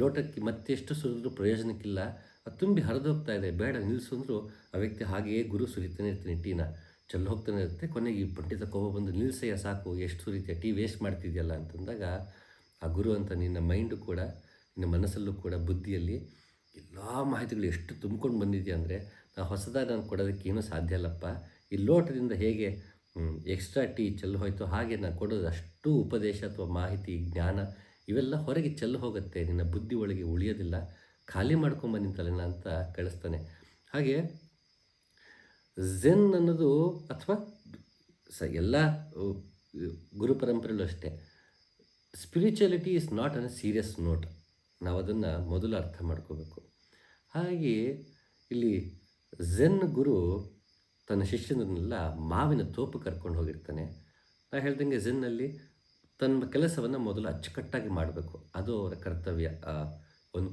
ಲೋಟಕ್ಕೆ ಮತ್ತೆಷ್ಟು ಸುರಿದ್ರೂ ಪ್ರಯೋಜನಕ್ಕಿಲ್ಲ, ಅದು ತುಂಬಿ ಹರಿದೋಗ್ತಾ ಇದೆ, ಬೇಡ ನಿಲ್ಲಿಸು ಅಂದರು. ಆ ವ್ಯಕ್ತಿ ಹಾಗೆಯೇ ಗುರು ಸುರಿತಾನೆ ಇರ್ತಾನೆ, ಟೀನ ಚೆಲ್ಲ ಹೋಗ್ತಾನೆ ಇರುತ್ತೆ. ಕೊನೆಗೆ ಈ ಪಂಡಿತ ಕೋಪ ಬಂದು, ನಿಲ್ಲಿಸಯ್ಯ ಸಾಕು, ಎಷ್ಟು ಸುರಿತೀಯ, ಟೀ ವೇಸ್ಟ್ ಮಾಡ್ತಿದ್ಯಲ್ಲ ಅಂತಂದಾಗ ಆ ಗುರು ಅಂತ ನಿನ್ನ ಮೈಂಡು ಕೂಡ, ನಿನ್ನ ಮನಸ್ಸಲ್ಲೂ ಕೂಡ, ಬುದ್ಧಿಯಲ್ಲಿ ಎಲ್ಲ ಮಾಹಿತಿಗಳು ಎಷ್ಟು ತುಂಬ್ಕೊಂಡು ಬಂದಿದೆಯಾ ಅಂದರೆ, ಹೊಸದಾಗಿ ನಾನು ಕೊಡೋದಕ್ಕೆ ಏನೂ ಸಾಧ್ಯ ಇಲ್ಲಪ್ಪ. ಈ ಲೋಟದಿಂದ ಹೇಗೆ ಎಕ್ಸ್ಟ್ರಾ ಟೀ ಚೆಲ್ಲಿ ಹೋಯಿತು, ಹಾಗೆ ನಾನು ಕೊಡೋದು ಅಷ್ಟು ಉಪದೇಶ ಅಥವಾ ಮಾಹಿತಿ, ಜ್ಞಾನ ಇವೆಲ್ಲ ಹೊರಗೆ ಚೆಲ್ಲಿ ಹೋಗುತ್ತೆ, ನಿನ್ನ ಬುದ್ಧಿ ಒಳಗೆ ಉಳಿಯೋದಿಲ್ಲ, ಖಾಲಿ ಮಾಡ್ಕೊಂಬ ನಿಂತಲ್ಲ ಅಂತ ಕಳಿಸ್ತಾನೆ. ಹಾಗೆ ಝೆನ್ ಅನ್ನೋದು ಅಥವಾ ಎಲ್ಲ ಗುರು ಪರಂಪರೆಯಲ್ಲೂ ಅಷ್ಟೇ, spirituality is not an serious note. ನಾವು ಅದನ್ನು ಮೊದಲು ಅರ್ಥ ಮಾಡ್ಕೋಬೇಕು. ಹಾಗೆ ಇಲ್ಲಿ ಝೆನ್ ಗುರು ತನ್ನ ಶಿಷ್ಯನನ್ನೆಲ್ಲ ಮಾವಿನ ತೋಪು ಕರ್ಕೊಂಡು ಹೋಗಿರ್ತಾನೆ. ನಾನು ಹೇಳ್ದಂಗೆ ಝೆನ್ನಲ್ಲಿ ತನ್ನ ಕೆಲಸವನ್ನು ಮೊದಲು ಅಚ್ಚುಕಟ್ಟಾಗಿ ಮಾಡಬೇಕು, ಅದು ಅವರ ಕರ್ತವ್ಯ. ಒಂದು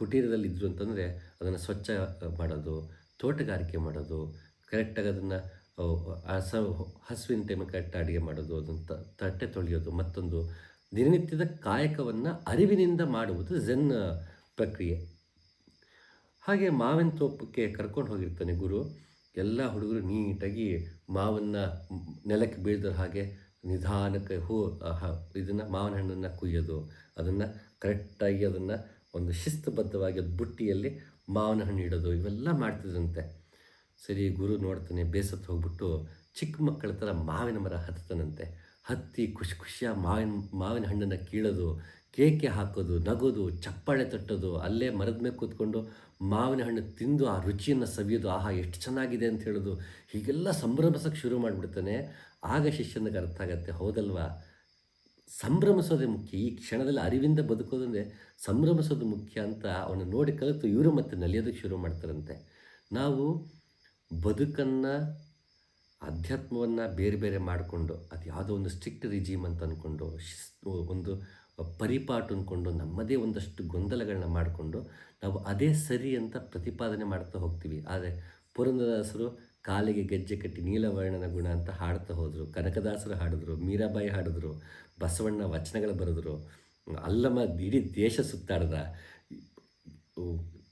ಕುಟೀರದಲ್ಲಿ ಇದ್ದರು ಅಂತಂದರೆ ಅದನ್ನು ಸ್ವಚ್ಛ ಮಾಡೋದು, ತೋಟಗಾರಿಕೆ ಮಾಡೋದು, ಕರೆಕ್ಟಾಗಿ ಅದನ್ನು ಹಸುವಿನ ಟೈಮಿಗೆ ಕರೆಕ್ಟಾಗಿ ಅಡುಗೆ ಮಾಡೋದು, ಅದನ್ನು ತಟ್ಟೆ ತೊಳೆಯೋದು, ಮತ್ತೊಂದು ದಿನನಿತ್ಯದ ಕಾಯಕವನ್ನು ಅರಿವಿನಿಂದ ಮಾಡುವುದು ಝೆನ್ ಪ್ರಕ್ರಿಯೆ. ಹಾಗೆ ಮಾವಿನ ತೋಪಕ್ಕೆ ಕರ್ಕೊಂಡು ಹೋಗಿರ್ತಾನೆ ಗುರು. ಎಲ್ಲ ಹುಡುಗರು ನೀಟಾಗಿ ಮಾವನ್ನು ನೆಲಕ್ಕೆ ಬೀಳ್ದ ಹಾಗೆ ನಿಧಾನಕ್ಕೆ ಇದನ್ನು ಮಾವಿನ ಹಣ್ಣನ್ನು ಕುಯ್ಯೋದು, ಅದನ್ನು ಕರೆಕ್ಟಾಗಿ ಅದನ್ನು ಒಂದು ಶಿಸ್ತುಬದ್ಧವಾಗಿ ಅದು ಬುಟ್ಟಿಯಲ್ಲಿ ಮಾವಿನ ಹಣ್ಣು ಇಡೋದು, ಇವೆಲ್ಲ ಮಾಡ್ತಿದ್ರಂತೆ. ಸರಿ, ಗುರು ನೋಡ್ತಾನೆ, ಬೇಸತ್ತು ಹೋಗ್ಬಿಟ್ಟು ಚಿಕ್ಕ ಮಕ್ಕಳ ಥರ ಮಾವಿನ ಮರ ಹತ್ತಾನಂತೆ. ಹತ್ತಿ ಖುಷಿಯ ಮಾವಿನ ಹಣ್ಣನ್ನು ಕೀಳೋದು, ಕೇಕೆ ಹಾಕೋದು, ನಗೋದು, ಚಪ್ಪಾಳೆ ತಟ್ಟೋದು, ಅಲ್ಲೇ ಮರದ ಮೇಲೆ ಕೂತ್ಕೊಂಡು ಮಾವಿನ ಹಣ್ಣು ತಿಂದು ಆ ರುಚಿಯನ್ನು ಸವಿಯೋದು, ಆಹಾ ಎಷ್ಟು ಚೆನ್ನಾಗಿದೆ ಅಂತ ಹೇಳೋದು, ಹೀಗೆಲ್ಲ ಸಂಭ್ರಮಿಸೋಕ್ಕೆ ಶುರು ಮಾಡಿಬಿಡ್ತಾನೆ. ಆಗ ಶಿಷ್ಯನಿಗೆ ಅರ್ಥ ಆಗತ್ತೆ, ಹೌದಲ್ವಾ, ಸಂಭ್ರಮಿಸೋದೇ ಮುಖ್ಯ, ಈ ಕ್ಷಣದಲ್ಲಿ ಅರಿವಿಂದ ಬದುಕೋದಂದರೆ ಸಂಭ್ರಮಿಸೋದು ಮುಖ್ಯ ಅಂತ ಅವನು ನೋಡಿ ಕಲಿತು ಇವರು ಮತ್ತೆ ನಲಿಯೋದಕ್ಕೆ ಶುರು ಮಾಡ್ತಾರಂತೆ. ನಾವು ಬದುಕನ್ನು, ಅಧ್ಯಾತ್ಮವನ್ನು ಬೇರೆ ಬೇರೆ ಮಾಡಿಕೊಂಡು, ಅದು ಯಾವುದೋ ಒಂದು ಸ್ಟ್ರಿಕ್ಟ್ ರಿಜೀಮ್ ಅಂತ ಅಂದ್ಕೊಂಡು, ಒಂದು ಪರಿಪಾಟು ಅಂದ್ಕೊಂಡು, ನಮ್ಮದೇ ಒಂದಷ್ಟು ಗೊಂದಲಗಳನ್ನ ಮಾಡಿಕೊಂಡು ನಾವು ಅದೇ ಸರಿ ಅಂತ ಪ್ರತಿಪಾದನೆ ಮಾಡ್ತಾ ಹೋಗ್ತೀವಿ. ಆದರೆ ಪುರಂದರದಾಸರು ಕಾಲಿಗೆ ಗೆಜ್ಜೆ ಕಟ್ಟಿ ನೀಲವರ್ಣನ ಗುಣ ಅಂತ ಹಾಡ್ತಾ ಹೋದರು, ಕನಕದಾಸರು ಹಾಡಿದ್ರು, ಮೀರಾಬಾಯಿ ಹಾಡಿದ್ರು, ಬಸವಣ್ಣ ವಚನಗಳು ಬರೆದ್ರು, ಅಲ್ಲಮ್ಮ ಇಡೀ ದೇಶ ಸುತ್ತಾಡ್ದ.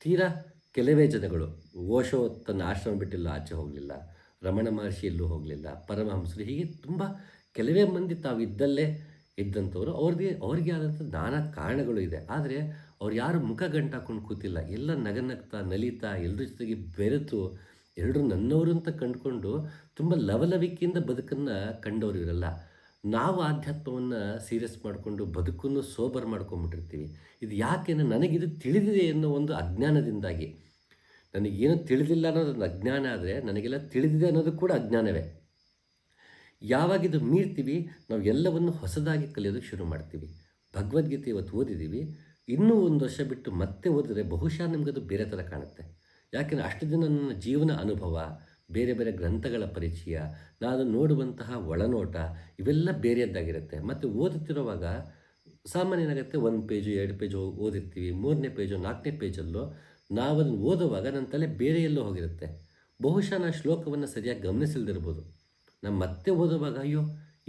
ತೀರಾ ಕೆಲವೇ ಜನಗಳು, ಓಶೋ ತನ್ನ ಆಶ್ರಮ ಬಿಟ್ಟಿಲ್ಲ, ಆಚೆ ಹೋಗಲಿಲ್ಲ, ರಮಣ ಮಹರ್ಷಿ ಎಲ್ಲೂ ಹೋಗಲಿಲ್ಲ, ಪರಮಹಂಸರು, ಹೀಗೆ ತುಂಬ ಕೆಲವೇ ಮಂದಿ ತಾವಿದ್ದಲ್ಲೇ ಇದ್ದಂಥವ್ರು. ಅವ್ರಿಗೆ ಆದಂಥ ನಾನಾ ಕಾರಣಗಳು ಇದೆ. ಆದರೆ ಅವ್ರು ಯಾರು ಮುಖ ಗಂಟಾಕೊಂಡು ಕೂತಿಲ್ಲ, ಎಲ್ಲ ನಗನಗ್ತಾ ನಲಿತಾ ಎಲ್ಲರ ಜೊತೆಗೆ ಬೆರೆತು ಎಲ್ಲರೂ ನನ್ನವರು ಅಂತ ಕಂಡುಕೊಂಡು ತುಂಬ ಲವಲವಿಕೆಯಿಂದ ಬದುಕನ್ನು ಕಂಡವರು ಇರಲ್ಲ. ನಾವು ಆಧ್ಯಾತ್ಮವನ್ನು ಸೀರಿಯಸ್ ಮಾಡಿಕೊಂಡು ಬದುಕನ್ನು ಸೋಬರ್ ಮಾಡ್ಕೊಂಬಿಟ್ಟಿರ್ತೀವಿ. ಇದು ಯಾಕೆಂದರೆ ನನಗಿದು ತಿಳಿದಿದೆ ಅನ್ನೋ ಒಂದು ಅಜ್ಞಾನದಿಂದಾಗಿ. ನನಗೇನು ತಿಳಿದಿಲ್ಲ ಅನ್ನೋದೊಂದು ಅಜ್ಞಾನ, ಆದರೆ ನನಗೆಲ್ಲ ತಿಳಿದಿದೆ ಅನ್ನೋದು ಕೂಡ ಅಜ್ಞಾನವೇ. ಯಾವಾಗಿದು ಮೀರ್ತೀವಿ, ನಾವು ಎಲ್ಲವನ್ನು ಹೊಸದಾಗಿ ಕಲಿಯೋದಕ್ಕೆ ಶುರು ಮಾಡ್ತೀವಿ. ಭಗವದ್ಗೀತೆ ಇವತ್ತು ಓದಿದ್ದೀವಿ, ಇನ್ನೂ ಒಂದು ವರ್ಷ ಬಿಟ್ಟು ಮತ್ತೆ ಓದಿದ್ರೆ ಬಹುಶಃ ನಮಗದು ಬೇರೆ ಥರ ಕಾಣುತ್ತೆ. ಯಾಕೆಂದರೆ ಅಷ್ಟು ದಿನ ನನ್ನ ಜೀವನ ಅನುಭವ, ಬೇರೆ ಬೇರೆ ಗ್ರಂಥಗಳ ಪರಿಚಯ, ನಾನು ನೋಡುವಂತಹ ಒಳನೋಟ ಇವೆಲ್ಲ ಬೇರೆಯದ್ದಾಗಿರುತ್ತೆ. ಮತ್ತು ಓದುತ್ತಿರುವಾಗ ಸಾಮಾನ್ಯ ಏನಾಗುತ್ತೆ, 1 ಪೇಜು 2 ಪೇಜು ಓದಿರ್ತೀವಿ, 3ನೇ ಪೇಜು 4ನೇ ಪೇಜಲ್ಲೋ ನಾವದನ್ನು ಓದುವಾಗ ನನ್ನ ತಲೆ ಬೇರೆ ಎಲ್ಲೋ ಹೋಗಿರುತ್ತೆ. ಬಹುಶಃ ನಾನು ಶ್ಲೋಕವನ್ನು ಸರಿಯಾಗಿ ಗಮನಿಸಿಲ್ದಿರ್ಬೋದು. ನಾನು ಮತ್ತೆ ಓದುವಾಗ ಅಯ್ಯೋ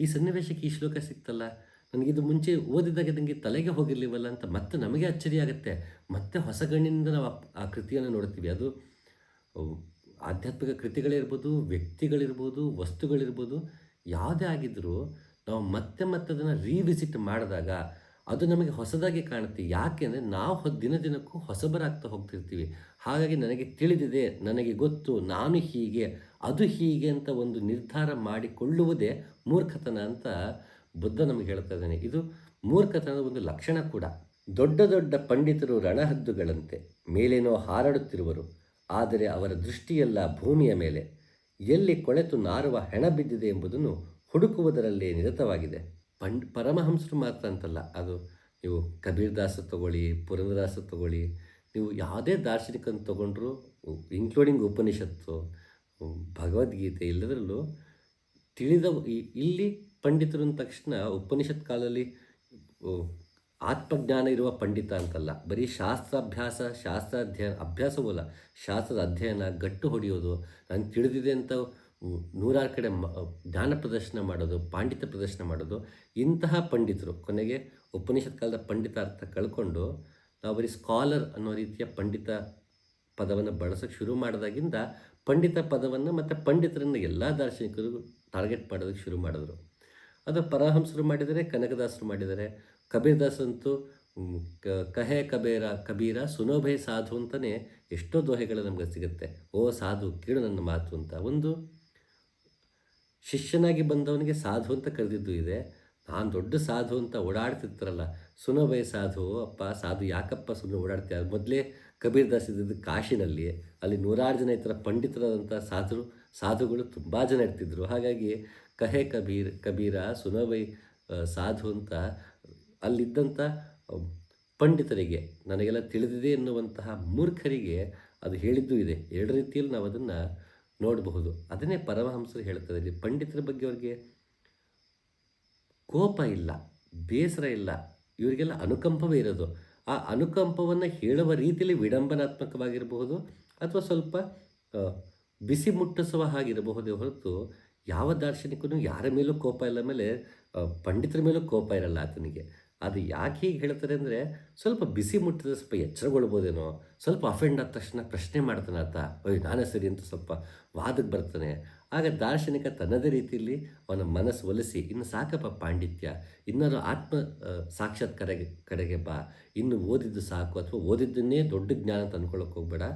ಈ ಸನ್ನಿವೇಶಕ್ಕೆ ಈ ಶ್ಲೋಕ ಸಿಕ್ತಲ್ಲ, ನನಗಿದು ಮುಂಚೆ ಓದಿದಾಗ ನನಗೆ ತಲೆಗೆ ಹೋಗಿರ್ಲಿವಲ್ಲ ಅಂತ ಮತ್ತೆ ನಮಗೆ ಅಚ್ಚರಿ ಆಗುತ್ತೆ. ಮತ್ತೆ ಹೊಸ ಗಣ್ಣಿನಿಂದ ನಾವು ಆ ಕೃತಿಯನ್ನು ನೋಡ್ತೀವಿ. ಅದು ಆಧ್ಯಾತ್ಮಿಕ ಕೃತಿಗಳಿರ್ಬೋದು, ವ್ಯಕ್ತಿಗಳಿರ್ಬೋದು, ವಸ್ತುಗಳಿರ್ಬೋದು, ಯಾವುದೇ ಆಗಿದ್ದರೂ ನಾವು ಮತ್ತೆ ಅದನ್ನು ರೀವಿಸಿಟ್ ಮಾಡಿದಾಗ ಅದು ನಮಗೆ ಹೊಸದಾಗಿ ಕಾಣುತ್ತೆ. ಯಾಕೆಂದರೆ ನಾವು ದಿನ ದಿನಕ್ಕೂ ಹೊಸಬರಾಗ್ತಾ ಹೋಗ್ತಿರ್ತೀವಿ. ಹಾಗಾಗಿ ನನಗೆ ತಿಳಿದಿದೆ, ನನಗೆ ಗೊತ್ತು, ನಾನು ಹೀಗೆ, ಅದು ಹೀಗೆ ಅಂತ ಒಂದು ನಿರ್ಧಾರ ಮಾಡಿಕೊಳ್ಳುವುದೇ ಮೂರ್ಖತನ ಅಂತ ಬುದ್ಧ ನಮಗೆ ಹೇಳ್ತಾ ಇದ್ದಾನೆ. ಇದು ಮೂರ್ಖತನದ ಒಂದು ಲಕ್ಷಣ ಕೂಡ. ದೊಡ್ಡ ದೊಡ್ಡ ಪಂಡಿತರು ರಣಹದ್ದುಗಳಂತೆ ಮೇಲೇನೋ ಹಾರಾಡುತ್ತಿರುವರು, ಆದರೆ ಅವರ ದೃಷ್ಟಿಯೆಲ್ಲ ಭೂಮಿಯ ಮೇಲೆ, ಎಲ್ಲಿ ಕೊಳೆತು ನಾರುವ ಹೆಣ ಬಿದ್ದಿದೆ ಎಂಬುದನ್ನು ಹುಡುಕುವುದರಲ್ಲೇ ನಿರತವಾಗಿದೆ. ಪರಮಹಂಸರು ಮಾತ್ರ ಅಂತಲ್ಲ, ಅದು ನೀವು ಕಬೀರ್ದಾಸ ತಗೊಳ್ಳಿ, ಪುರಂದರದಾಸ ತಗೊಳ್ಳಿ, ನೀವು ಯಾವುದೇ ದಾರ್ಶನಿಕನ ತಗೊಂಡ್ರು, ಇನ್ಕ್ಲೂಡಿಂಗ್ ಉಪನಿಷತ್ತು, ಭಗವದ್ಗೀತೆ, ಎಲ್ಲದರಲ್ಲೂ ತಿಳಿದ ಇಲ್ಲಿ ಪಂಡಿತರು ಅಂದ ತಕ್ಷಣ ಉಪನಿಷತ್ ಕಾಲದಲ್ಲಿ ಆತ್ಮಜ್ಞಾನ ಇರುವ ಪಂಡಿತ ಅಂತಲ್ಲ, ಬರೀ ಅಭ್ಯಾಸವೂ ಅಲ್ಲ, ಶಾಸ್ತ್ರದ ಅಧ್ಯಯನ, ಗಟ್ಟು ಹೊಡೆಯೋದು, ನನಗೆ ತಿಳಿದಿದೆ ಅಂತ 100 ಕಡೆ ಜ್ಞಾನ ಪ್ರದರ್ಶನ ಮಾಡೋದು, ಪಾಂಡಿತ್ಯ ಪ್ರದರ್ಶನ ಮಾಡೋದು, ಇಂತಹ ಪಂಡಿತರು ಕೊನೆಗೆ ಉಪನಿಷತ್ ಕಾಲದ ಪಂಡಿತ ಅರ್ಥ ಕಳ್ಕೊಂಡು ನಾವು ಬರೀ ಸ್ಕಾಲರ್ ಅನ್ನೋ ರೀತಿಯ ಪಂಡಿತ ಪದವನ್ನು ಬಳಸೋಕ್ಕೆ ಶುರು ಮಾಡಿದಾಗಿಂದ ಪಂಡಿತ ಪದವನ್ನು ಮತ್ತು ಪಂಡಿತರನ್ನು ಎಲ್ಲ ದಾರ್ಶನಿಕರು ಟಾರ್ಗೆಟ್ ಮಾಡೋದಕ್ಕೆ ಶುರು ಮಾಡಿದ್ರು. ಅದು ಪರಮಹಂಸರು ಮಾಡಿದ್ದಾರೆ, ಕನಕದಾಸರು ಮಾಡಿದ್ದಾರೆ, ಕಬೀರ್ದಾಸ್ ಅಂತೂ ಕಹೆ ಕಬೀರ ಸುನೋಭೆ ಸಾಧು ಅಂತಲೇ ಎಷ್ಟೋ ದೋಹೆಗಳು ನಮಗೆ ಸಿಗುತ್ತೆ. ಓ ಸಾಧು ಕೇಳು ನನ್ನ ಮಾತು ಅಂತ. ಒಂದು ಶಿಷ್ಯನಾಗಿ ಬಂದವನಿಗೆ ಸಾಧು ಅಂತ ಕರೆದಿದ್ದು ಇದೆ. ನಾನು ದೊಡ್ಡ ಸಾಧು ಅಂತ ಓಡಾಡ್ತಿರ್ತಾರಲ್ಲ, ಸುನೋಭೆ ಸಾಧು, ಅಪ್ಪ ಸಾಧು ಯಾಕಪ್ಪ ಸುಮ್ಮನೆ ಓಡಾಡ್ತೀಯ? ಅದು ಮೊದಲೇ ಕಬೀರ್ದಾಸ್ ಇದ್ದಿದ್ದು ಕಾಶಿನಲ್ಲಿ. ಅಲ್ಲಿ ನೂರಾರು ಜನ ಈ ಥರ ಪಂಡಿತರಾದಂಥ ಸಾಧುಗಳು ತುಂಬ ಜನ ಇರ್ತಿದ್ರು. ಹಾಗಾಗಿ ಕಹೆ ಕಬೀರ ಸುನೋಭೆ ಸಾಧು ಅಂತ ಅಲ್ಲಿದ್ದಂಥ ಪಂಡಿತರಿಗೆ, ನನಗೆಲ್ಲ ತಿಳಿದಿದೆ ಎನ್ನುವಂತಹ ಮೂರ್ಖರಿಗೆ ಅದು ಹೇಳಿದ್ದೂ ಇದೆ. ಎರಡು ರೀತಿಯಲ್ಲಿ ನಾವು ಅದನ್ನು ನೋಡಬಹುದು. ಅದನ್ನೇ ಪರಮಹಂಸರು ಹೇಳ್ತಾರೆ. ಇಲ್ಲಿ ಪಂಡಿತರ ಬಗ್ಗೆ ಅವ್ರಿಗೆ ಕೋಪ ಇಲ್ಲ, ಬೇಸರ ಇಲ್ಲ, ಇವರಿಗೆಲ್ಲ ಅನುಕಂಪವೇ ಇರೋದು. ಆ ಅನುಕಂಪವನ್ನು ಹೇಳುವ ರೀತಿಯಲ್ಲಿ ವಿಡಂಬನಾತ್ಮಕವಾಗಿರಬಹುದು ಅಥವಾ ಸ್ವಲ್ಪ ಬಿಸಿ ಮುಟ್ಟಿಸುವ ಹಾಗಿರಬಹುದೇ ಹೊರತು ಯಾವ ದಾರ್ಶನಿಕನು ಯಾರ ಮೇಲೂ ಕೋಪ ಇಲ್ಲ. ಮೇಲೆ ಪಂಡಿತರ ಮೇಲೂ ಕೋಪ ಇರಲ್ಲ ಆತನಿಗೆ. ಅದು ಯಾಕೆ ಹೀಗೆ ಹೇಳ್ತಾರೆ ಅಂದರೆ, ಸ್ವಲ್ಪ ಬಿಸಿ ಮುಟ್ಟಿದ್ರೆ ಸ್ವಲ್ಪ ಎಚ್ಚರಗೊಳ್ಬೋದೇನೋ, ಸ್ವಲ್ಪ ಅಫೆಂಡ್ ಆದ ತಕ್ಷಣ ಪ್ರಶ್ನೆ ಮಾಡ್ತಾನೆ ಆತ, ಅಯ್ಯೋ ನಾನೇ ಸರಿ ಅಂತ ಸ್ವಲ್ಪ ವಾದಕ್ಕೆ ಬರ್ತಾನೆ. ಆಗ ದಾರ್ಶನಿಕ ತನ್ನದೇ ರೀತಿಯಲ್ಲಿ ಅವನ ಮನಸ್ಸು ಒಲಿಸಿ, ಇನ್ನು ಸಾಕಪ್ಪ ಪಾಂಡಿತ್ಯ, ಇನ್ನಾರು ಆತ್ಮ ಕಡೆಗೆ ಬಾ, ಇನ್ನು ಓದಿದ್ದು ಸಾಕು, ಅಥವಾ ಓದಿದ್ದನ್ನೇ ದೊಡ್ಡ ಜ್ಞಾನ ಅಂತ ಅಂದ್ಕೊಳ್ಳೋಕೆ ಹೋಗ್ಬೇಡ.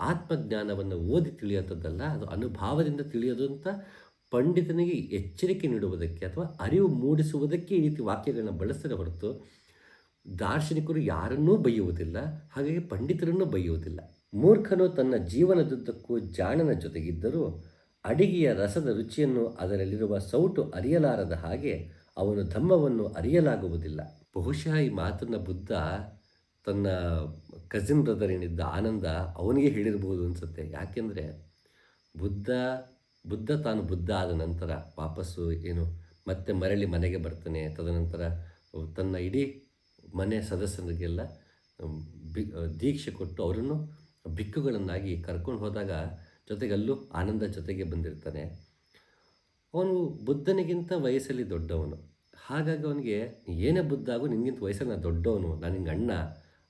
ಆತ್ಮಜ್ಞಾನವನ್ನು ಓದಿ ತಿಳಿಯೋಂಥದ್ದಲ್ಲ, ಅದು ಅನುಭವದಿಂದ ತಿಳಿಯೋದು ಅಂತ ಪಂಡಿತನಿಗೆ ಎಚ್ಚರಿಕೆ ನೀಡುವುದಕ್ಕೆ ಅಥವಾ ಅರಿವು ಮೂಡಿಸುವುದಕ್ಕೆ ಈ ರೀತಿ ವಾಕ್ಯಗಳನ್ನ ಬಳಸಿದರೆ ಹೊರತು ದಾರ್ಶನಿಕರು ಯಾರನ್ನೂ ಬೈಯುವುದಿಲ್ಲ, ಹಾಗಾಗಿ ಪಂಡಿತರನ್ನೂ ಬೈಯುವುದಿಲ್ಲ. ಮೂರ್ಖನು ತನ್ನ ಜೀವನದುದ್ದಕ್ಕೂ ಜಾಣನ ಜೊತೆಗಿದ್ದರೂ ಅಡಿಗೆಯ ರಸದ ರುಚಿಯನ್ನು ಅದರಲ್ಲಿರುವ ಸೌಟು ಅರಿಯಲಾರದ ಹಾಗೆ ಅವನು ಧಮ್ಮವನ್ನು ಅರಿಯಲಾಗುವುದಿಲ್ಲ. ಬಹುಶಃ ಈ ಮಾತನ್ನು ಬುದ್ಧ ತನ್ನ ಕಸಿನ್ ಬ್ರದರ್ ಏನಿದ್ದ ಆನಂದ ಅವನಿಗೆ ಹೇಳಿರ್ಬೋದು ಅನಿಸುತ್ತೆ. ಯಾಕೆಂದರೆ ಬುದ್ಧ ತಾನು ಬುದ್ಧ ಆದ ನಂತರ ವಾಪಸ್ಸು ಮತ್ತೆ ಮರಳಿ ಮನೆಗೆ ಬರ್ತಾನೆ. ತದನಂತರ ತನ್ನ ಇಡೀ ಮನೆ ಸದಸ್ಯರಿಗೆಲ್ಲ ದೀಕ್ಷೆ ಕೊಟ್ಟು ಅವರನ್ನು ಭಿಕ್ಕುಗಳನ್ನಾಗಿ ಕರ್ಕೊಂಡು ಹೋದಾಗ ಜೊತೆಗೆ ಅಲ್ಲೂ ಆನಂದ ಜೊತೆಗೆ ಬಂದಿರ್ತಾನೆ. ಅವನು ಬುದ್ಧನಿಗಿಂತ ವಯಸ್ಸಲ್ಲಿ ದೊಡ್ಡವನು. ಹಾಗಾಗಿ ಅವನಿಗೆ ಏನೇ ಬುದ್ಧ ಆಗು, ನಿನಗಿಂತ ವಯಸ್ಸಲ್ಲಿ ನಾನು ದೊಡ್ಡವನು, ನಾನು ನಿಂಗೆ ಅಣ್ಣ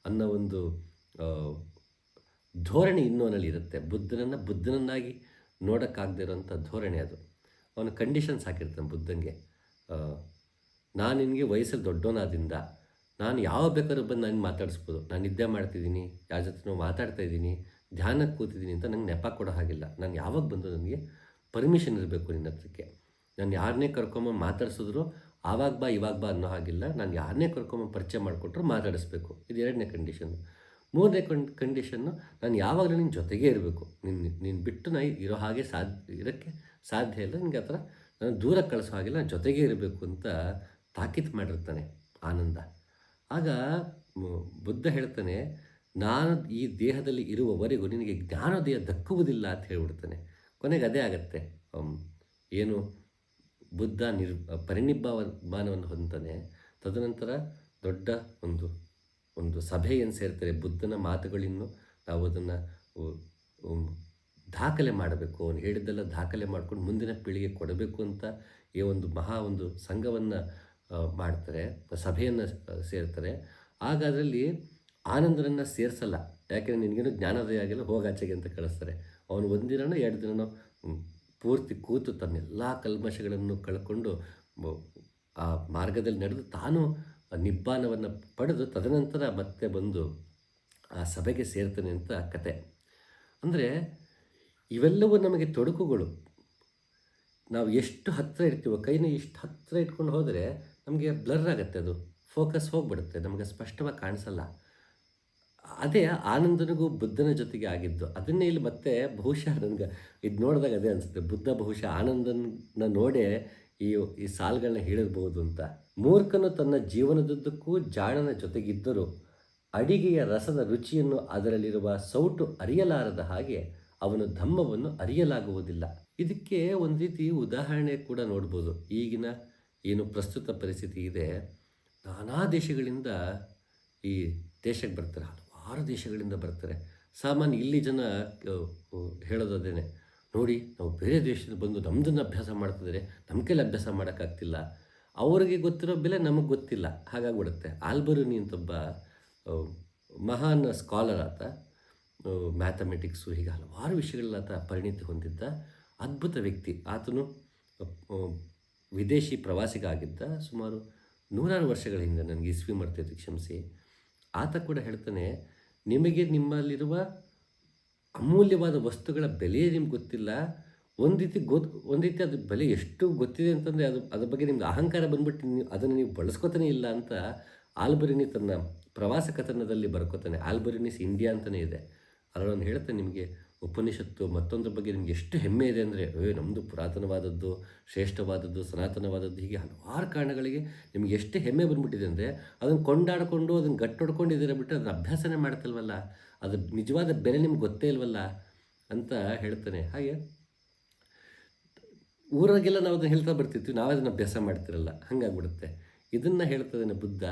ಅನ್ನೋ ಒಂದು ಧೋರಣೆ ಇನ್ನೂ ಅವನಲ್ಲಿ ಇರುತ್ತೆ. ಬುದ್ಧನನ್ನಾಗಿ ನೋಡೋಕ್ಕಾಗದೇ ಇರೋಂಥ ಧೋರಣೆ ಅದು. ಅವನು ಕಂಡೀಷನ್ಸ್ ಹಾಕಿರ್ತಾನೆ ಬುದ್ಧನಿಗೆ. ನಾನು ನಿನಗೆ ವಯಸ್ಸಲ್ಲಿ ದೊಡ್ಡವನಾದಿಂದ ನಾನು ಯಾವ ಬೇಕಾದ್ರೂ ಬಂದು ನಾನು ಮಾತಾಡಿಸ್ಬೋದು. ನಾನು ನಿದ್ದೆ ಮಾಡ್ತಿದ್ದೀನಿ, ಯಾರ ಜೊತೆ ಮಾತಾಡ್ತಾಯಿದ್ದೀನಿ, ಧ್ಯಾನಕ್ಕೆ ಕೂತಿದ್ದೀನಿ ಅಂತ ನಂಗೆ ನೆಪ ಕೊಡೋ ಹಾಗಿಲ್ಲ. ನಾನು ಯಾವಾಗ ಬಂದು ನನಗೆ ಪರ್ಮಿಷನ್ ಇರಬೇಕು ನಿನ್ನ ಹತ್ರಕ್ಕೆ. ನಾನು ಯಾರನ್ನೇ ಕರ್ಕೊಂಬಂದು ಮಾತಾಡಿಸಿದ್ರು ಆವಾಗ ಬಾ ಇವಾಗ ಬಾ ಅನ್ನೋ ಹಾಗಿಲ್ಲ. ನಾನು ಯಾರನ್ನೇ ಕರ್ಕೊಂಬಂದು ಪರಿಚಯ ಮಾಡಿಕೊಟ್ರು ಮಾತಾಡಿಸ್ಬೇಕು. ಇದು ಎರಡನೇ ಕಂಡೀಷನ್ನು. ಮೂರನೇ ಕಂಡೀಷನ್ನು, ನಾನು ಯಾವಾಗಲೂ ನಿನ್ನ ಜೊತೆಗೇ ಇರಬೇಕು. ನೀನು ಬಿಟ್ಟು ನಾನು ಇರೋ ಹಾಗೆ ಇರೋಕ್ಕೆ ಸಾಧ್ಯ ಇಲ್ಲ. ನಿನಗೆ ಆ ಥರ ನಾನು ದೂರ ಕಳಿಸೋ ಹಾಗಿಲ್ಲ, ನಾನು ಜೊತೆಗೇ ಇರಬೇಕು ಅಂತ ತಾಕೀತು ಮಾಡಿರ್ತಾನೆ ಆನಂದ. ಆಗ ಬುದ್ಧ ಹೇಳ್ತಾನೆ, ನಾನು ಈ ದೇಹದಲ್ಲಿ ಇರುವವರೆಗೂ ನಿನಗೆ ಜ್ಞಾನೋದಯ ದಕ್ಕುವುದಿಲ್ಲ ಅಂತ ಹೇಳ್ಬಿಡ್ತಾನೆ. ಕೊನೆಗೆ ಅದೇ ಆಗತ್ತೆ. ಬುದ್ಧ ಪರಿನಿಬ್ಬಾನವನ್ನು ಹೊಂದ್ತಾನೆ. ತದನಂತರ ದೊಡ್ಡ ಒಂದು ಸಭೆಯನ್ನು ಸೇರ್ತಾರೆ. ಬುದ್ಧನ ಮಾತುಗಳಿನ್ನು ನಾವು ಅದನ್ನು ದಾಖಲೆ ಮಾಡಬೇಕು, ಅವನು ಹೇಳಿದ್ದೆಲ್ಲ ದಾಖಲೆ ಮಾಡ್ಕೊಂಡು ಮುಂದಿನ ಪೀಳಿಗೆ ಕೊಡಬೇಕು ಅಂತ ಈ ಒಂದು ಸಂಘವನ್ನು ಮಾಡ್ತಾರೆ, ಸಭೆಯನ್ನು ಸೇರ್ತಾರೆ. ಆಗ ಅದರಲ್ಲಿ ಆನಂದರನ್ನು ಸೇರಿಸಲ್ಲ. ಯಾಕೆಂದರೆ ನಿನಗೇನು ಜ್ಞಾನೋದಯ ಆಗಿಲ್ಲ, ಹೋಗಾಚೆಗೆ ಅಂತ ಕಳಿಸ್ತಾರೆ. ಅವನು ಒಂದಿನನೋ 2 ದಿನನೋ ಪೂರ್ತಿ ಕೂತು ತನ್ನೆಲ್ಲ ಕಲ್ಮಶಗಳನ್ನು ಕಳ್ಕೊಂಡು ಆ ಮಾರ್ಗದಲ್ಲಿ ನಡೆದು ತಾನು ನಿಬ್ಬಾನವನ್ನು ಪಡೆದು ತದನಂತರ ಮತ್ತೆ ಬಂದು ಆ ಸಭೆಗೆ ಸೇರ್ತಾನೆ ಅಂತ ಕತೆ. ಅಂದರೆ ಇವೆಲ್ಲವೂ ನಮಗೆ ತೊಡಕುಗಳು. ನಾವು ಎಷ್ಟು ಹತ್ತಿರ ಇರ್ತೀವೋ, ಕೈನ ಎಷ್ಟು ಹತ್ತಿರ ಇಟ್ಕೊಂಡು ಹೋದರೆ ನಮಗೆ ಬ್ಲರ್ ಆಗುತ್ತೆ, ಅದು ಫೋಕಸ್ ಹೋಗಿಬಿಡುತ್ತೆ, ನಮಗೆ ಸ್ಪಷ್ಟವಾಗಿ ಕಾಣಿಸಲ್ಲ. ಅದೇ ಆನಂದನಿಗೂ ಬುದ್ಧನ ಜೊತೆಗೆ ಆಗಿದ್ದು. ಅದನ್ನೇ ಇಲ್ಲಿ ಮತ್ತೆ ಬಹುಶಃ ನನಗೆ ಇದು ನೋಡಿದಾಗ ಅದೇ ಅನಿಸುತ್ತೆ, ಬುದ್ಧ ಬಹುಶಃ ಆನಂದನ ನೋಡೇ ಈ ಸಾಲುಗಳನ್ನ ಹೇಳಿರ್ಬೋದು ಅಂತ. ಮೂರ್ಖನು ತನ್ನ ಜೀವನದುದ್ದಕ್ಕೂ ಜಾಣನ ಜೊತೆಗಿದ್ದರೂ ಅಡಿಗೆಯ ರಸದ ರುಚಿಯನ್ನು ಅದರಲ್ಲಿರುವ ಸೌಟು ಅರಿಯಲಾರದ ಹಾಗೆ ಅವನು ಧಮ್ಮವನ್ನು ಅರಿಯಲಾಗುವುದಿಲ್ಲ. ಇದಕ್ಕೆ ಒಂದು ರೀತಿ ಉದಾಹರಣೆ ಕೂಡ ನೋಡ್ಬೋದು. ಈಗಿನ ಪ್ರಸ್ತುತ ಪರಿಸ್ಥಿತಿ ಇದೆ, ನಾನಾ ದೇಶಗಳಿಂದ ಈ ದೇಶಕ್ಕೆ ಬರ್ತಾರೆ, ಹಲವಾರು ದೇಶಗಳಿಂದ ಬರ್ತಾರೆ. ಸಾಮಾನ್ಯ ಇಲ್ಲಿ ಜನ ಹೇಳೋದೇನೆ, ನೋಡಿ ನಾವು ಬೇರೆ ದೇಶದಿಂದ ಬಂದು ನಮ್ಮದನ್ನು ಅಭ್ಯಾಸ ಮಾಡ್ತಿದ್ದಾರೆ, ನಮ್ಮ ಕೈಲಿ ಅಭ್ಯಾಸ ಮಾಡೋಕ್ಕಾಗ್ತಿಲ್ಲ, ಅವರಿಗೆ ಗೊತ್ತಿರೋ ಬೆಲೆ ನಮಗೆ ಗೊತ್ತಿಲ್ಲ, ಹಾಗಾಗ್ಬಿಡುತ್ತೆ. ಆಲ್ಬರುನಿ ಅಂತೊಬ್ಬ ಮಹಾನ್ ಸ್ಕಾಲರ್ ಆತ, ಮ್ಯಾಥಮೆಟಿಕ್ಸು ಹೀಗೆ ಹಲವಾರು ವಿಷಯಗಳಲ್ಲಿ ಆತ ಪರಿಣಿತಿ ಹೊಂದಿದ್ದ ಅದ್ಭುತ ವ್ಯಕ್ತಿ. ಆತನು ವಿದೇಶಿ ಪ್ರವಾಸಿಗ ಆಗಿದ್ದ. ಸುಮಾರು ನೂರಾರು ವರ್ಷಗಳ ಹಿಂದೆ, ನನಗೆ ಇಸ್ವಿ ಮರ್ತೈತೆ ಕ್ಷಮಿಸಿ. ಆತ ಕೂಡ ಹೇಳ್ತಾನೆ, ನಿಮಗೆ ನಿಮ್ಮಲ್ಲಿರುವ ಅಮೂಲ್ಯವಾದ ವಸ್ತುಗಳ ಬೆಲೆಯೇ ನಿಮ್ಗೆ ಗೊತ್ತಿಲ್ಲ. ಒಂದು ರೀತಿ ಅದ್ರ ಬೆಲೆ ಎಷ್ಟು ಗೊತ್ತಿದೆ ಅಂತಂದರೆ ಅದ್ರ ಬಗ್ಗೆ ನಿಮ್ಗೆ ಅಹಂಕಾರ ಬಂದ್ಬಿಟ್ಟು ನೀವು ಅದನ್ನು ನೀವು ಬಳಸ್ಕೊತಾನೆ ಇಲ್ಲ ಅಂತ ಆಲ್ಬರಿನಿ ತನ್ನ ಪ್ರವಾಸ ಕಥನದಲ್ಲಿ ಬರ್ಕೋತಾನೆ. ಆಲ್ಬರಿನಿಸ್ ಇಂಡಿಯಾ ಅಂತಲೇ ಇದೆ. ಅದರೊಂದು ಹೇಳ್ತಾನೆ, ನಿಮಗೆ ಉಪನಿಷತ್ತು ಮತ್ತೊಂದ್ರ ಬಗ್ಗೆ ನಿಮ್ಗೆ ಎಷ್ಟು ಹೆಮ್ಮೆ ಇದೆ ಅಂದರೆ, ನಮ್ಮದು ಪುರಾತನವಾದದ್ದು, ಶ್ರೇಷ್ಠವಾದದ್ದು, ಸನಾತನವಾದದ್ದು, ಹೀಗೆ ಹಲವಾರು ಕಾರಣಗಳಿಗೆ ನಿಮ್ಗೆ ಎಷ್ಟು ಹೆಮ್ಮೆ ಬಂದ್ಬಿಟ್ಟಿದೆ ಅಂದರೆ ಅದನ್ನು ಕೊಂಡಾಡಿಕೊಂಡು ಅದನ್ನು ಗಟ್ಟೊಡ್ಕೊಂಡಿದ್ದೀರ ಬಿಟ್ಟು ಅದನ್ನು ಅಭ್ಯಾಸನೇ ಮಾಡ್ತಲ್ವಲ್ಲ, ಅದು ನಿಜವಾದ ಬೆಲೆ ನಿಮ್ಗೆ ಗೊತ್ತೇ ಇಲ್ವಲ್ಲ ಅಂತ ಹೇಳ್ತಾನೆ. ಹಾಗೆ ಊರಾಗೆಲ್ಲ ನಾವು ಅದನ್ನು ಹೇಳ್ತಾ ಬರ್ತಿರ್ತೀವಿ, ನಾವು ಅದನ್ನು ಅಭ್ಯಾಸ ಮಾಡ್ತಿರಲ್ಲ, ಹಾಗಾಗ್ಬಿಡುತ್ತೆ. ಇದನ್ನು ಹೇಳ್ತದೇನೆ ಬುದ್ಧ.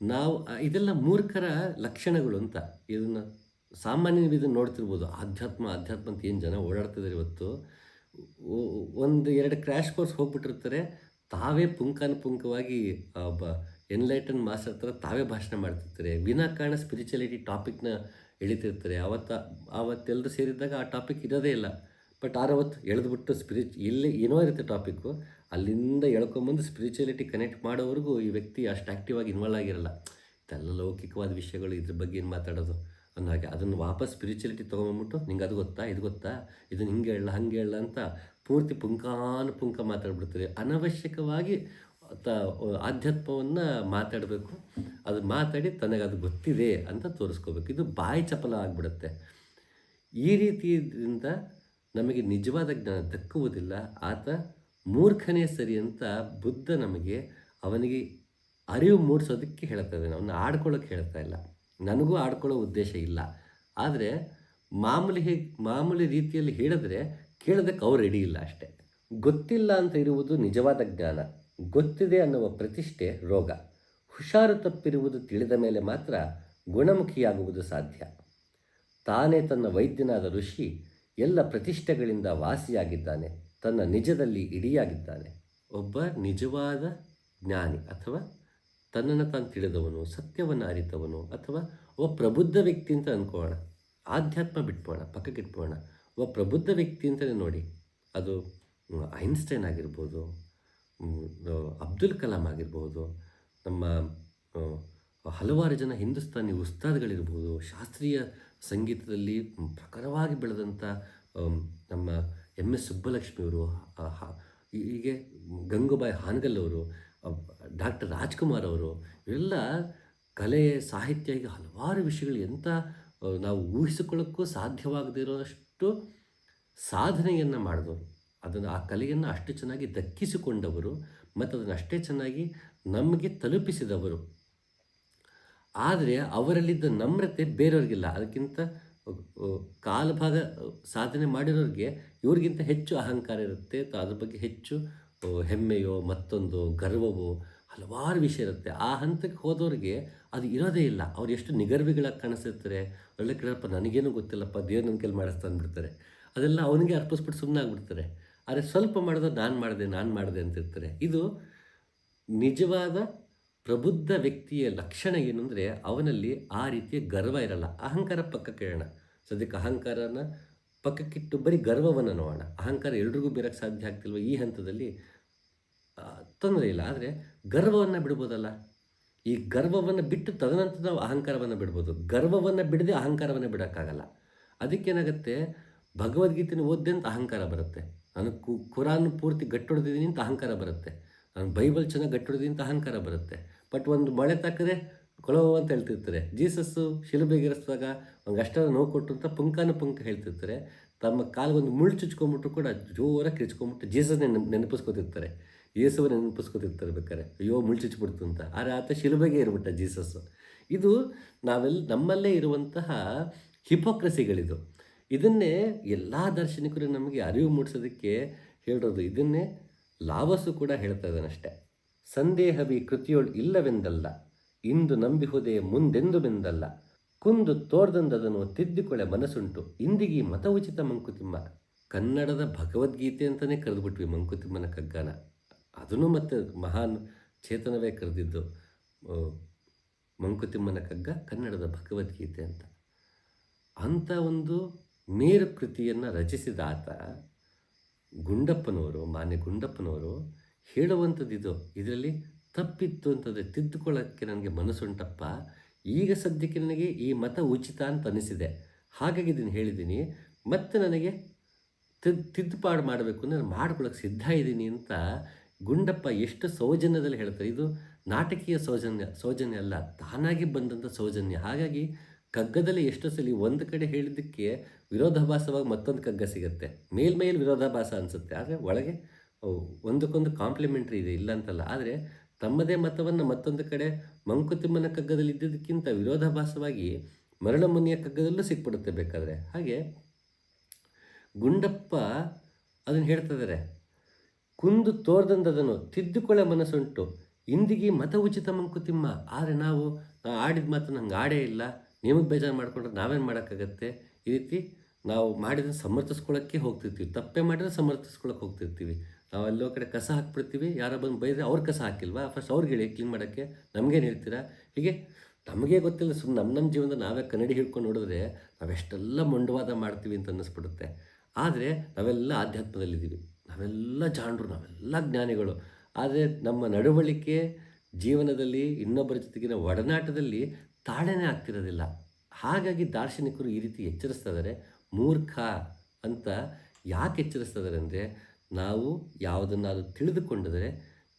ನಾವು ಇದೆಲ್ಲ ಮೂರ್ಖರ ಲಕ್ಷಣಗಳು ಅಂತ. ಇದನ್ನು ಸಾಮಾನ್ಯ ನೀವು ಇದನ್ನು ನೋಡ್ತಿರ್ಬೋದು. ಆಧ್ಯಾತ್ಮ ಅಂತ ಏನು ಜನ ಓಡಾಡ್ತಿದ್ದಾರೆ ಇವತ್ತು. ಒಂದು 2 ಕ್ರ್ಯಾಶ್ ಕೋರ್ಸ್ ಹೋಗ್ಬಿಟ್ಟಿರ್ತಾರೆ, ತಾವೇ ಪುಂಖಾನುಪುಂಖವಾಗಿ ಒಬ್ಬ ಎನ್ಲೈಟನ್ ಮಾಸ್ಟರ್ ಥರ ತಾವೇ ಭಾಷಣ ಮಾಡ್ತಿರ್ತಾರೆ. ವಿನಾಕಾರಣ ಸ್ಪಿರಿಚುಯಾಲಿಟಿ ಟಾಪಿಕ್ನ ಎಳಿತಿರ್ತಾರೆ. ಅವತ್ತೆಲ್ಲರೂ ಸೇರಿದ್ದಾಗ ಆ ಟಾಪಿಕ್ ಇರೋದೇ ಇಲ್ಲ. ಬಟ್ ಅವತ್ತು ಎಳೆದ್ಬಿಟ್ಟು ಎಲ್ಲಿ ಏನೋ ಇರುತ್ತೆ ಟಾಪಿಕ್ಕು, ಅಲ್ಲಿಂದ ಎಳ್ಕೊಂಬಂದು ಸ್ಪಿರಿಚುಯಾಲಿಟಿ ಕನೆಕ್ಟ್ ಮಾಡೋವರೆಗೂ ಈ ವ್ಯಕ್ತಿ ಅಷ್ಟು ಆ್ಯಕ್ಟಿವ್ ಆಗಿ ಇನ್ವಾಲ್ವ್ ಆಗಿರಲ್ಲ. ಇದೆಲ್ಲ ಲೌಕಿಕವಾದ ವಿಷಯಗಳು, ಇದ್ರ ಬಗ್ಗೆ ಏನು ಮಾತಾಡೋದು ಅನ್ನೋ ಹಾಗೆ. ಅದನ್ನು ವಾಪಸ್ ಸ್ಪಿರಿಚುಯಾಲಿಟಿ ತೊಗೊಂಬಂದ್ಬಿಟ್ಟು, ನಿಂಗೆ ಅದು ಗೊತ್ತಾ, ಇದು ಗೊತ್ತಾ, ಇದನ್ನು ಹಿಂಗೆ ಹೇಳಲ್ಲ ಹಂಗೆ ಹೇಳಲ್ಲ ಅಂತ ಪೂರ್ತಿ ಪುಂಖ ಮಾತಾಡ್ಬಿಡ್ತಾರೆ. ಅನವಶ್ಯಕವಾಗಿ ಆಧ್ಯಾತ್ಮವನ್ನು ಮಾತಾಡಬೇಕು. ಅದು ಮಾತಾಡಿ ತನಗೆ ಅದು ಗೊತ್ತಿದೆ ಅಂತ ತೋರಿಸ್ಕೋಬೇಕು. ಇದು ಬಾಯಿ ಚಪಲ ಆಗಿಬಿಡುತ್ತೆ. ಈ ರೀತಿಯಿಂದ ನಮಗೆ ನಿಜವಾದ ಜ್ಞಾನ ದಕ್ಕುವುದಿಲ್ಲ. ಆತ ಮೂರ್ಖನೇ ಸರಿ ಅಂತ ಬುದ್ಧ ನಮಗೆ ಅವನಿಗೆ ಅರಿವು ಮೂಡಿಸೋದಕ್ಕೆ ಹೇಳ್ತಾ ಇದ್ದಾನೆ. ಅವನ್ನ ಆಡ್ಕೊಳ್ಳೋಕ್ಕೆ ಹೇಳ್ತಾ ಇಲ್ಲ. ನನಗೂ ಆಡ್ಕೊಳ್ಳೋ ಉದ್ದೇಶ ಇಲ್ಲ. ಆದರೆ ಮಾಮೂಲಿ ರೀತಿಯಲ್ಲಿ ಹೇಳಿದ್ರೆ ಕೇಳೋದಕ್ಕೆ ಅವ್ರು ರೆಡಿ ಇಲ್ಲ ಅಷ್ಟೇ. ಗೊತ್ತಿಲ್ಲ ಅಂತ ಇರುವುದು ನಿಜವಾದ ಜ್ಞಾನ. ಗೊತ್ತಿದೆ ಅನ್ನುವ ಪ್ರತಿಷ್ಠೆ ರೋಗ. ಹುಷಾರು ತಪ್ಪಿರುವುದು ತಿಳಿದ ಮೇಲೆ ಮಾತ್ರ ಗುಣಮುಖಿಯಾಗುವುದು ಸಾಧ್ಯ. ತಾನೇ ತನ್ನ ವೈದ್ಯನಾದ ಋಷಿ ಎಲ್ಲ ಪ್ರತಿಷ್ಠೆಗಳಿಂದ ವಾಸಿಯಾಗಿದ್ದಾನೆ. ತನ್ನ ನಿಜದಲ್ಲಿ ಇಡಿಯಾಗಿದ್ದಾನೆ. ಒಬ್ಬ ನಿಜವಾದ ಜ್ಞಾನಿ ಅಥವಾ ತನ್ನನ್ನು ತಾನು ತಿಳಿದವನು, ಸತ್ಯವನ್ನು ಅರಿತವನು, ಅಥವಾ ಒಬ್ಬ ಪ್ರಬುದ್ಧ ವ್ಯಕ್ತಿ ಅಂತ ಅಂದ್ಕೊಳ್ಳೋಣ. ಆಧ್ಯಾತ್ಮ ಬಿಟ್ಬೋಣ, ಪಕ್ಕಕ್ಕಿಟ್ಬೋಣ. ಒಬ್ಬ ಪ್ರಬುದ್ಧ ವ್ಯಕ್ತಿ ಅಂತಲೇ ನೋಡಿ. ಅದು ಐನ್ಸ್ಟೈನ್ ಆಗಿರ್ಬೋದು, ಅಬ್ದುಲ್ ಕಲಾಂ ಆಗಿರ್ಬೋದು, ನಮ್ಮ ಹಲವಾರು ಜನ ಹಿಂದೂಸ್ತಾನಿ ಉಸ್ತಾದ್ಗಳಿರ್ಬೋದು, ಶಾಸ್ತ್ರೀಯ ಸಂಗೀತದಲ್ಲಿ ಪ್ರಖರವಾಗಿ ಬೆಳೆದಂಥ ನಮ್ಮ MS ಸುಬ್ಬಲಕ್ಷ್ಮಿಯವರು, ಹೀಗೆ ಗಂಗೂಬಾಯಿ ಹಾನಗಲ್ ಅವರು, ಡಾಕ್ಟರ್ ರಾಜ್ಕುಮಾರ್ ಅವರು, ಇವೆಲ್ಲ ಕಲೆ ಸಾಹಿತ್ಯ, ಹೀಗೆ ಹಲವಾರು ವಿಷಯಗಳು ಎಂಥ ನಾವು ಊಹಿಸಿಕೊಳ್ಳೋಕ್ಕೂ ಸಾಧ್ಯವಾಗದೇ ಇರೋಷ್ಟು ಸಾಧನೆಯನ್ನು ಮಾಡಿದವರು. ಆ ಕಲೆಯನ್ನು ಅಷ್ಟು ಚೆನ್ನಾಗಿ ದಕ್ಕಿಸಿಕೊಂಡವರು ಮತ್ತು ಅದನ್ನು ಅಷ್ಟೇ ಚೆನ್ನಾಗಿ ನಮಗೆ ತಲುಪಿಸಿದವರು. ಆದರೆ ಅವರಲ್ಲಿದ್ದ ನಮ್ರತೆ ಬೇರೆಯವ್ರಿಗಿಲ್ಲ. ಅದಕ್ಕಿಂತ ಕಾಲಭಾಗ ಸಾಧನೆ ಮಾಡಿರೋರಿಗೆ ಇವ್ರಿಗಿಂತ ಹೆಚ್ಚು ಅಹಂಕಾರ ಇರುತ್ತೆ. ಅದ್ರ ಬಗ್ಗೆ ಹೆಚ್ಚು ಹೆಮ್ಮೆಯೋ ಮತ್ತೊಂದು ಗರ್ವವೋ ಹಲವಾರು ವಿಷಯ ಇರುತ್ತೆ. ಆ ಹಂತಕ್ಕೆ ಹೋದವ್ರಿಗೆ ಅದು ಇರೋದೇ ಇಲ್ಲ. ಅವ್ರು ಎಷ್ಟು ನಿಗರ್ವಿಗಳಾಗಿ ಕಾಣಿಸ್ತಿರ್ತಾರೆ. ಒಳ್ಳೆ ಕೇಳಪ್ಪ, ನನಗೇನು ಗೊತ್ತಿಲ್ಲಪ್ಪ, ದೇವ್ರು ನನ್ನ ಕೈಲಿ ಮಾಡಿಸ್ತಾ ಅಂದ್ಬಿಡ್ತಾರೆ. ಅದೆಲ್ಲ ಅವನಿಗೆ ಅರ್ಪಿಸ್ಬಿಟ್ಟು ಸುಮ್ಮನೆ ಆಗ್ಬಿಡ್ತಾರೆ. ಆದರೆ ಸ್ವಲ್ಪ ಮಾಡಿದ್ರೆ ನಾನು ಮಾಡಿದೆ ಅಂತಿರ್ತಾರೆ. ಇದು ನಿಜವಾದ ಪ್ರಬುದ್ಧ ವ್ಯಕ್ತಿಯ ಲಕ್ಷಣ ಏನು ಅಂದರೆ, ಅವನಲ್ಲಿ ಆ ರೀತಿಯ ಗರ್ವ ಇರಲ್ಲ. ಅಹಂಕಾರ ಪಕ್ಕಕ್ಕೆ ಇಡೋಣ. ಸದ್ಯಕ್ಕೆ ಅಹಂಕಾರನ ಪಕ್ಕಕ್ಕಿಟ್ಟು ಬರೀ ಗರ್ವವನ್ನು ನೋಡೋಣ. ಅಹಂಕಾರ ಎಲ್ರಿಗೂ ಬೇರಕ್ಕೆ ಸಾಧ್ಯ ಆಗ್ತಿಲ್ವ ಈ ಹಂತದಲ್ಲಿ, ತೊಂದರೆ ಇಲ್ಲ. ಆದರೆ ಗರ್ವವನ್ನು ಬಿಡ್ಬೋದಲ್ಲ. ಈ ಗರ್ವವನ್ನು ಬಿಟ್ಟು ತದನಂತರ ನಾವು ಅಹಂಕಾರವನ್ನು ಬಿಡ್ಬೋದು. ಗರ್ವವನ್ನು ಬಿಡದೆ ಅಹಂಕಾರವನ್ನು ಬಿಡೋಕ್ಕಾಗಲ್ಲ. ಅದಕ್ಕೇನಾಗುತ್ತೆ, ಭಗವದ್ಗೀತೆನ ಓದ್ದೆ ಅಂತ ಅಹಂಕಾರ ಬರುತ್ತೆ. ನಾನು ಕುರಾನ್ ಪೂರ್ತಿ ಗಟ್ಟೊಡೆದಿದ್ದೀನಿ ಅಂತ ಅಹಂಕಾರ ಬರುತ್ತೆ. ನಾನು ಬೈಬಲ್ ಚೆನ್ನಾಗಿ ಗಟ್ಟೊಡೆದಿದ್ದೀನಿ ಅಂತ ಅಹಂಕಾರ ಬರುತ್ತೆ. ಬಟ್ ಒಂದು ಮಳೆ ತಾಕಿದ್ರೆ ಕೊಳವ ಅಂತ ಹೇಳ್ತಿರ್ತಾರೆ. ಜೀಸಸ್ಸು ಶಿಲುಬೆಗೇರಿಸಿದಾಗ ಅವ್ನಿಗೆ ಅಷ್ಟರ ನೋವು ಕೊಟ್ಟು ಅಂತ ಪುಂಖ ಹೇಳ್ತಿರ್ತಾರೆ. ತಮ್ಮ ಕಾಲಿಗೊಂದು ಮುಳ್ಳು ಚುಚ್ಕೊಂಬಿಟ್ರು ಕೂಡ ಜೋರಾಗಿ ಕಿರ್ಚ್ಕೊಂಬಿಟ್ಟು ಜೀಸಸ್ನೇ ನೆನಪಿಸ್ಕೊತಿರ್ತಾರೆ. ಯೇಸುವನ್ನ ನೆನಪಿಸ್ಕೊತಿರ್ತಾರೆ ಬೇಕಾರೆ, ಅಯ್ಯೋ ಮುಳ್ಳು ಚುಚ್ಚಿಬಿಡ್ತು ಅಂತ. ಆದರೆ ಆತ ಶಿಲುಬೆಗೆ ಇರ್ಬಿಟ್ಟ ಜೀಸಸ್ಸು. ಇದು ನಮ್ಮಲ್ಲೇ ಇರುವಂತಹ ಹಿಪೋಕ್ರಸಿಗಳಿದು. ಇದನ್ನೇ ಎಲ್ಲ ದಾರ್ಶನಿಕರು ನಮಗೆ ಅರಿವು ಮೂಡಿಸೋದಕ್ಕೆ ಹೇಳೋದು. ಇದನ್ನೇ ಲಾವಸು ಕೂಡ ಹೇಳ್ತಾ ಇದ್ದಾನಷ್ಟೆ. ಸಂದೇಹವಿ ಕೃತಿಯೋಳು ಇಲ್ಲವೆಂದಲ್ಲ, ಇಂದು ನಂಬಿಹುದೇ ಮುಂದೆಂದು ಬೆಂದಲ್ಲ, ಕುಂದು ತೋರ್ದಂದದನ್ನು ತಿದ್ದಿಕೊಳ್ಳೆ ಮನಸ್ಸುಂಟು, ಇಂದಿಗಿ ಮತ ಉಚಿತ ಮಂಕುತಿಮ್ಮ. ಕನ್ನಡದ ಭಗವದ್ಗೀತೆ ಅಂತಲೇ ಕರೆದುಬಿಟ್ವಿ ಮಂಕುತಿಮ್ಮನ ಕಗ್ಗಾನ. ಅದನ್ನು ಮತ್ತೆ ಮಹಾನ್ ಚೇತನವೇ ಕರೆದಿದ್ದು ಮಂಕುತಿಮ್ಮನ ಕಗ್ಗ ಕನ್ನಡದ ಭಗವದ್ಗೀತೆ ಅಂತ. ಅಂಥ ಒಂದು ಮೇರು ಕೃತಿಯನ್ನು ರಚಿಸಿದ ಆತ ಗುಂಡಪ್ಪನವರು, ಮಾನ್ಯ ಗುಂಡಪ್ಪನವರು ಹೇಳುವಂಥದ್ದು ಇದು. ಇದರಲ್ಲಿ ತಪ್ಪಿತ್ತು ಅಂತಂದರೆ ತಿದ್ದುಕೊಳ್ಳೋಕ್ಕೆ ನನಗೆ ಮನಸ್ಸುಂಟಪ್ಪ. ಈಗ ಸದ್ಯಕ್ಕೆ ನನಗೆ ಈ ಮತ ಉಚಿತ ಅಂತ ಅನಿಸಿದೆ. ಹಾಗಾಗಿ ಇದನ್ನು ಹೇಳಿದ್ದೀನಿ. ಮತ್ತೆ ನನಗೆ ತಿದ್ದುಪಾಡು ಮಾಡಬೇಕು ಅಂದರೆ ನಾನು ಮಾಡ್ಕೊಳ್ಳೋಕೆ ಸಿದ್ಧ ಇದ್ದೀನಿ ಅಂತ ಗುಂಡಪ್ಪ ಎಷ್ಟು ಸೌಜನ್ಯದಲ್ಲಿ ಹೇಳ್ತಾರೆ. ಇದು ನಾಟಕೀಯ ಸೌಜನ್ಯ ಅಲ್ಲ, ತಾನಾಗಿ ಬಂದಂಥ ಸೌಜನ್ಯ. ಹಾಗಾಗಿ ಕಗ್ಗದಲ್ಲಿ ಎಷ್ಟೋ ಸಲ ಒಂದು ಕಡೆ ಹೇಳಿದ್ದಕ್ಕೆ ವಿರೋಧಾಭಾಸವಾಗಿ ಮತ್ತೊಂದು ಕಗ್ಗ ಸಿಗುತ್ತೆ. ಮೇಲ್ಮೇಲೆ ವಿರೋಧಾಭಾಸ ಅನಿಸುತ್ತೆ, ಆದರೆ ಒಳಗೆ ಒಂದಕ್ಕೊಂದು ಕಾಂಪ್ಲಿಮೆಂಟ್ರಿ ಇದೆ, ಇಲ್ಲ ಅಂತಲ್ಲ. ಆದರೆ ತಮ್ಮದೇ ಮತವನ್ನು ಮತ್ತೊಂದು ಕಡೆ ಮಂಕುತಿಮ್ಮನ ಕಗ್ಗದಲ್ಲಿ ಇದ್ದಿದ್ದಕ್ಕಿಂತ ವಿರೋಧಾಭಾಸವಾಗಿ ಮರಳಮುನಿಯ ಕಗ್ಗದಲ್ಲೂ ಸಿಕ್ಬಿಡುತ್ತೆ ಬೇಕಾದರೆ. ಹಾಗೆ ಗುಂಡಪ್ಪ ಅದನ್ನು ಹೇಳ್ತಿದ್ದಾರೆ, ಕುಂದು ತೋರ್ದಂದದನು ತಿದ್ದುಕೊಳ್ಳೋ ಮನಸ್ಸುಂಟು ಇಂದಿಗೆ ಮತ ಉಚಿತ ಮಂಕುತಿಮ್ಮ. ಆದರೆ ನಾವು ಆಡಿದ ಮಾತು ನಂಗೆ ಆಡೇ ಇಲ್ಲ, ನಿಮಗೆ ಬೇಜಾರು ಮಾಡ್ಕೊಂಡ್ರೆ ನಾವೇನು ಮಾಡೋಕ್ಕಾಗತ್ತೆ. ಈ ರೀತಿ ನಾವು ಮಾಡಿದ್ರೆ ಸಮರ್ಥಿಸ್ಕೊಳ್ಳೋಕ್ಕೆ ಹೋಗ್ತಿರ್ತೀವಿ, ತಪ್ಪೇ ಮಾಡಿದ್ರೆ ಸಮರ್ಥಿಸ್ಕೊಳ್ಳೋಕೆ ಹೋಗ್ತಿರ್ತೀವಿ. ನಾವು ಎಲ್ಲೋ ಕಡೆ ಕಸ ಹಾಕ್ಬಿಡ್ತೀವಿ, ಯಾರೋ ಬಂದು ಬೈದರೆ ಅವ್ರು ಕಸ ಹಾಕಿಲ್ವಾ, ಫಸ್ಟ್ ಅವ್ರಿಗೆ ಹೇಳಿ ಕ್ಲೀನ್ ಮಾಡೋಕ್ಕೆ, ನಮಗೇನು ಹೇಳ್ತೀರಾ. ಹೀಗೆ ನಮಗೆ ಗೊತ್ತಿಲ್ಲ, ಸುಮ್ಮನೆ ನಮ್ಮ ಜೀವನದ ನಾವೇ ಕನ್ನಡಿ ಹಿಡ್ಕೊಂಡು ನೋಡಿದ್ರೆ ನಾವೆಷ್ಟೆಲ್ಲ ಮೊಂಡವಾದ ಮಾಡ್ತೀವಿ ಅಂತ ಅನ್ನಿಸ್ಬಿಡುತ್ತೆ. ಆದರೆ ನಾವೆಲ್ಲ ಆಧ್ಯಾತ್ಮದಲ್ಲಿದ್ದೀವಿ, ನಾವೆಲ್ಲ ಜಾಣರು, ನಾವೆಲ್ಲ ಜ್ಞಾನಿಗಳು. ಆದರೆ ನಮ್ಮ ನಡವಳಿಕೆ ಜೀವನದಲ್ಲಿ ಇನ್ನೊಬ್ಬರ ಜೊತೆಗಿನ ಒಡನಾಟದಲ್ಲಿ ತಾಳನೇ ಆಗ್ತಿರೋದಿಲ್ಲ. ಹಾಗಾಗಿ ದಾರ್ಶನಿಕರು ಈ ರೀತಿ ಎಚ್ಚರಿಸ್ತಾ ಇದ್ದಾರೆ. ಮೂರ್ಖ ಅಂತ ಯಾಕೆ ಎಚ್ಚರಿಸ್ತಾ ಇದ್ದಾರೆ ಅಂದರೆ, ನಾವು ಯಾವುದನ್ನಾದರೂ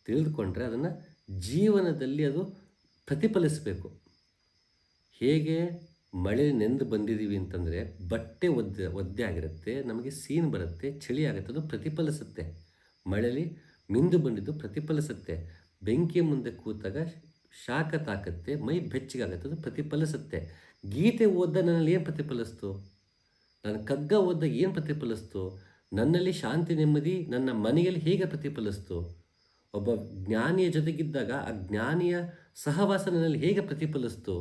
ತಿಳಿದುಕೊಂಡ್ರೆ ಅದನ್ನು ಜೀವನದಲ್ಲಿ ಅದು ಪ್ರತಿಫಲಿಸಬೇಕು. ಹೇಗೆ ಮಳೆ ನೆಂದು ಬಂದಿದ್ದೀವಿ ಅಂತಂದರೆ ಬಟ್ಟೆ ಒದ್ದೆ ಆಗಿರುತ್ತೆ, ನಮಗೆ ಸೀನ್ ಬರುತ್ತೆ, ಚಳಿ ಆಗುತ್ತೆ, ಅದು ಪ್ರತಿಫಲಿಸುತ್ತೆ. ಮಳೆಯಲ್ಲಿ ಮಿಂದು ಬಂದಿದ್ದು ಪ್ರತಿಫಲಿಸುತ್ತೆ. ಬೆಂಕಿಯ ಮುಂದೆ ಕೂತಾಗ ಶಾಖ ತಾಕತ್ತೆ, ಮೈ ಬೆಚ್ಚಗಾಗುತ್ತೆ, ಅದು ಪ್ರತಿಫಲಿಸುತ್ತೆ. ಗೀತೆ ಓದ್ದ ನನ್ನಲ್ಲಿ ಏನು ಪ್ರತಿಫಲಿಸ್ತು, ನಾನು ಕಗ್ಗ ಓದ್ದ ಏನು ಪ್ರತಿಫಲಿಸ್ತು, ನನ್ನಲ್ಲಿ ಶಾಂತಿ ನೆಮ್ಮದಿ ನನ್ನ ಮನೆಯಲ್ಲಿ ಹೇಗೆ ಪ್ರತಿಫಲಿಸ್ತು, ಒಬ್ಬ ಜ್ಞಾನಿಯ ಜೊತೆಗಿದ್ದಾಗ ಆ ಜ್ಞಾನಿಯ ಸಹವಾಸ ನನ್ನಲ್ಲಿ ಹೇಗೆ ಪ್ರತಿಫಲಿಸ್ತು,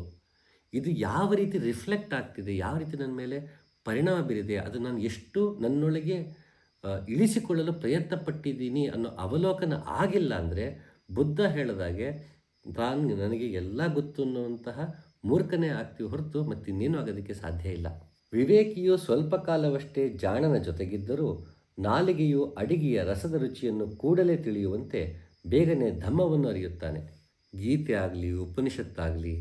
ಇದು ಯಾವ ರೀತಿ ರಿಫ್ಲೆಕ್ಟ್ ಆಗ್ತಿದೆ, ಯಾವ ರೀತಿ ನನ್ನ ಮೇಲೆ ಪರಿಣಾಮ ಬೀರಿದೆ, ಅದು ನಾನು ಎಷ್ಟು ನನ್ನೊಳಗೆ ಇಳಿಸಿಕೊಳ್ಳಲು ಪ್ರಯತ್ನ ಪಟ್ಟಿದ್ದೀನಿ ಅನ್ನೋ ಅವಲೋಕನ ಆಗಿಲ್ಲ ಅಂದರೆ ಬುದ್ಧ ಹೇಳಿದಾಗೆ ನನಗೆ ಎಲ್ಲ ಗೊತ್ತು ಅನ್ನುವಂತಹ ಮೂರ್ಖನೇ ಆಗ್ತೀವಿ ಹೊರತು ಮತ್ತಿನ್ನೇನು ಆಗೋದಕ್ಕೆ ಸಾಧ್ಯ ಇಲ್ಲ. ವಿವೇಕಿಯು ಸ್ವಲ್ಪ ಕಾಲವಷ್ಟೇ ಜಾಣನ ಜೊತೆಗಿದ್ದರೂ ನಾಲಿಗೆಯು ಅಡಿಗೆಯ ರಸದ ರುಚಿಯನ್ನು ಕೂಡಲೇ ತಿಳಿಯುವಂತೆ ಬೇಗನೆ ಧಮ್ಮವನ್ನು ಅರಿಯುತ್ತಾನೆ. ಗೀತೆ ಆಗಲಿ, ಉಪನಿಷತ್ತಾಗಲಿ,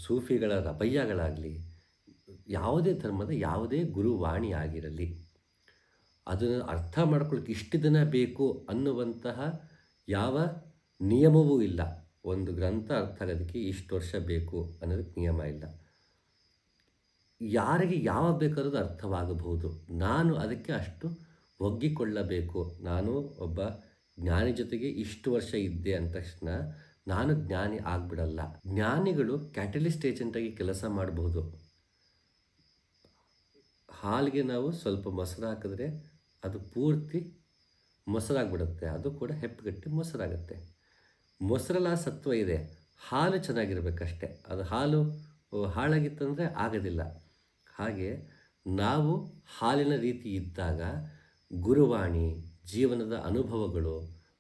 ಸೂಫಿಗಳ ರಬಯ್ಯಗಳಾಗಲಿ, ಯಾವುದೇ ಧರ್ಮದ ಯಾವುದೇ ಗುರುವಾಣಿ ಆಗಿರಲಿ, ಅದನ್ನು ಅರ್ಥ ಮಾಡ್ಕೊಳ್ಳೋಕೆ ಇಷ್ಟು ದಿನ ಬೇಕು ಅನ್ನುವಂತಹ ಯಾವ ನಿಯಮವೂ ಇಲ್ಲ. ಒಂದು ಗ್ರಂಥ ಅರ್ಥ ಆಗೋದಕ್ಕೆ ಇಷ್ಟು ವರ್ಷ ಬೇಕು ಅನ್ನೋದಕ್ಕೆ ನಿಯಮ ಇಲ್ಲ. ಯಾರಿಗೆ ಯಾವಾಗ ಬೇಕಾದ್ರೂ ಅರ್ಥವಾಗಬಹುದು. ನಾನು ಅದಕ್ಕೆ ಅಷ್ಟು ಒಗ್ಗಿಕೊಳ್ಳಬೇಕು. ನಾನು ಒಬ್ಬ ಜ್ಞಾನಿ ಜೊತೆಗೆ ಇಷ್ಟು ವರ್ಷ ಇದ್ದೆ ಅಂದ ತಕ್ಷಣ ನಾನು ಜ್ಞಾನಿ ಆಗಿಬಿಡಲ್ಲ. ಜ್ಞಾನಿಗಳು ಕ್ಯಾಟಲಿಸ್ಟ್ ಏಜೆಂಟಾಗಿ ಕೆಲಸ ಮಾಡಬಹುದು. ಹಾಲಿಗೆ ನಾವು ಸ್ವಲ್ಪ ಮೊಸರು ಹಾಕಿದ್ರೆ ಅದು ಪೂರ್ತಿ ಮೊಸರಾಗ್ಬಿಡುತ್ತೆ, ಅದು ಕೂಡ ಹೆಪ್ಪುಗಟ್ಟಿ ಮೊಸರಾಗುತ್ತೆ. ಮೊಸರಲ್ಲ ಸತ್ವ ಇದೆ, ಹಾಲು ಚೆನ್ನಾಗಿರ್ಬೇಕಷ್ಟೆ. ಅದು ಹಾಲು ಹಾಳಾಗಿತ್ತಂದರೆ ಆಗೋದಿಲ್ಲ. ಹಾಗೆ ನಾವು ಹಾಲಿನ ರೀತಿ ಇದ್ದಾಗ ಗುರುವಾಣಿ, ಜೀವನದ ಅನುಭವಗಳು,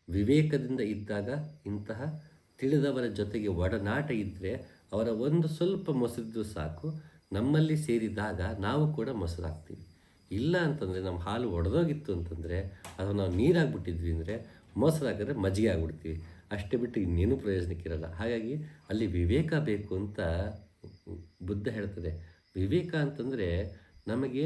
ವಿವೇಕದಿಂದ ಇದ್ದಾಗ ಇಂತಹ ತಿಳಿದವರ ಜೊತೆಗೆ ಒಡನಾಟ ಇದ್ದರೆ ಅವರ ಒಂದು ಸ್ವಲ್ಪ ಮೊಸರಿದ್ದು ಸಾಕು, ನಮ್ಮಲ್ಲಿ ಸೇರಿದಾಗ ನಾವು ಕೂಡ ಮೊಸರಾಗ್ತೀವಿ. ಇಲ್ಲ ಅಂತಂದರೆ ನಮ್ಮ ಹಾಲು ಒಡೆದೋಗಿತ್ತು ಅಂತಂದರೆ ಅಥವಾ ನಾವು ನೀರಾಗ್ಬಿಟ್ಟಿದ್ವಿ ಅಂದರೆ ಮೊಸರಾಗಿದ್ರೆ ಮಜ್ಜಿಗೆ ಆಗ್ಬಿಡ್ತೀವಿ. ಅಷ್ಟೇ ಬಿಟ್ಟು ಇನ್ನೇನು ಪ್ರಯೋಜನಕ್ಕಿರಲ್ಲ. ಹಾಗಾಗಿ ಅಲ್ಲಿ ವಿವೇಕ ಬೇಕು ಅಂತ ಬುದ್ಧ ಹೇಳ್ತದೆ. ವಿವೇಕ ಅಂತಂದರೆ ನಮಗೆ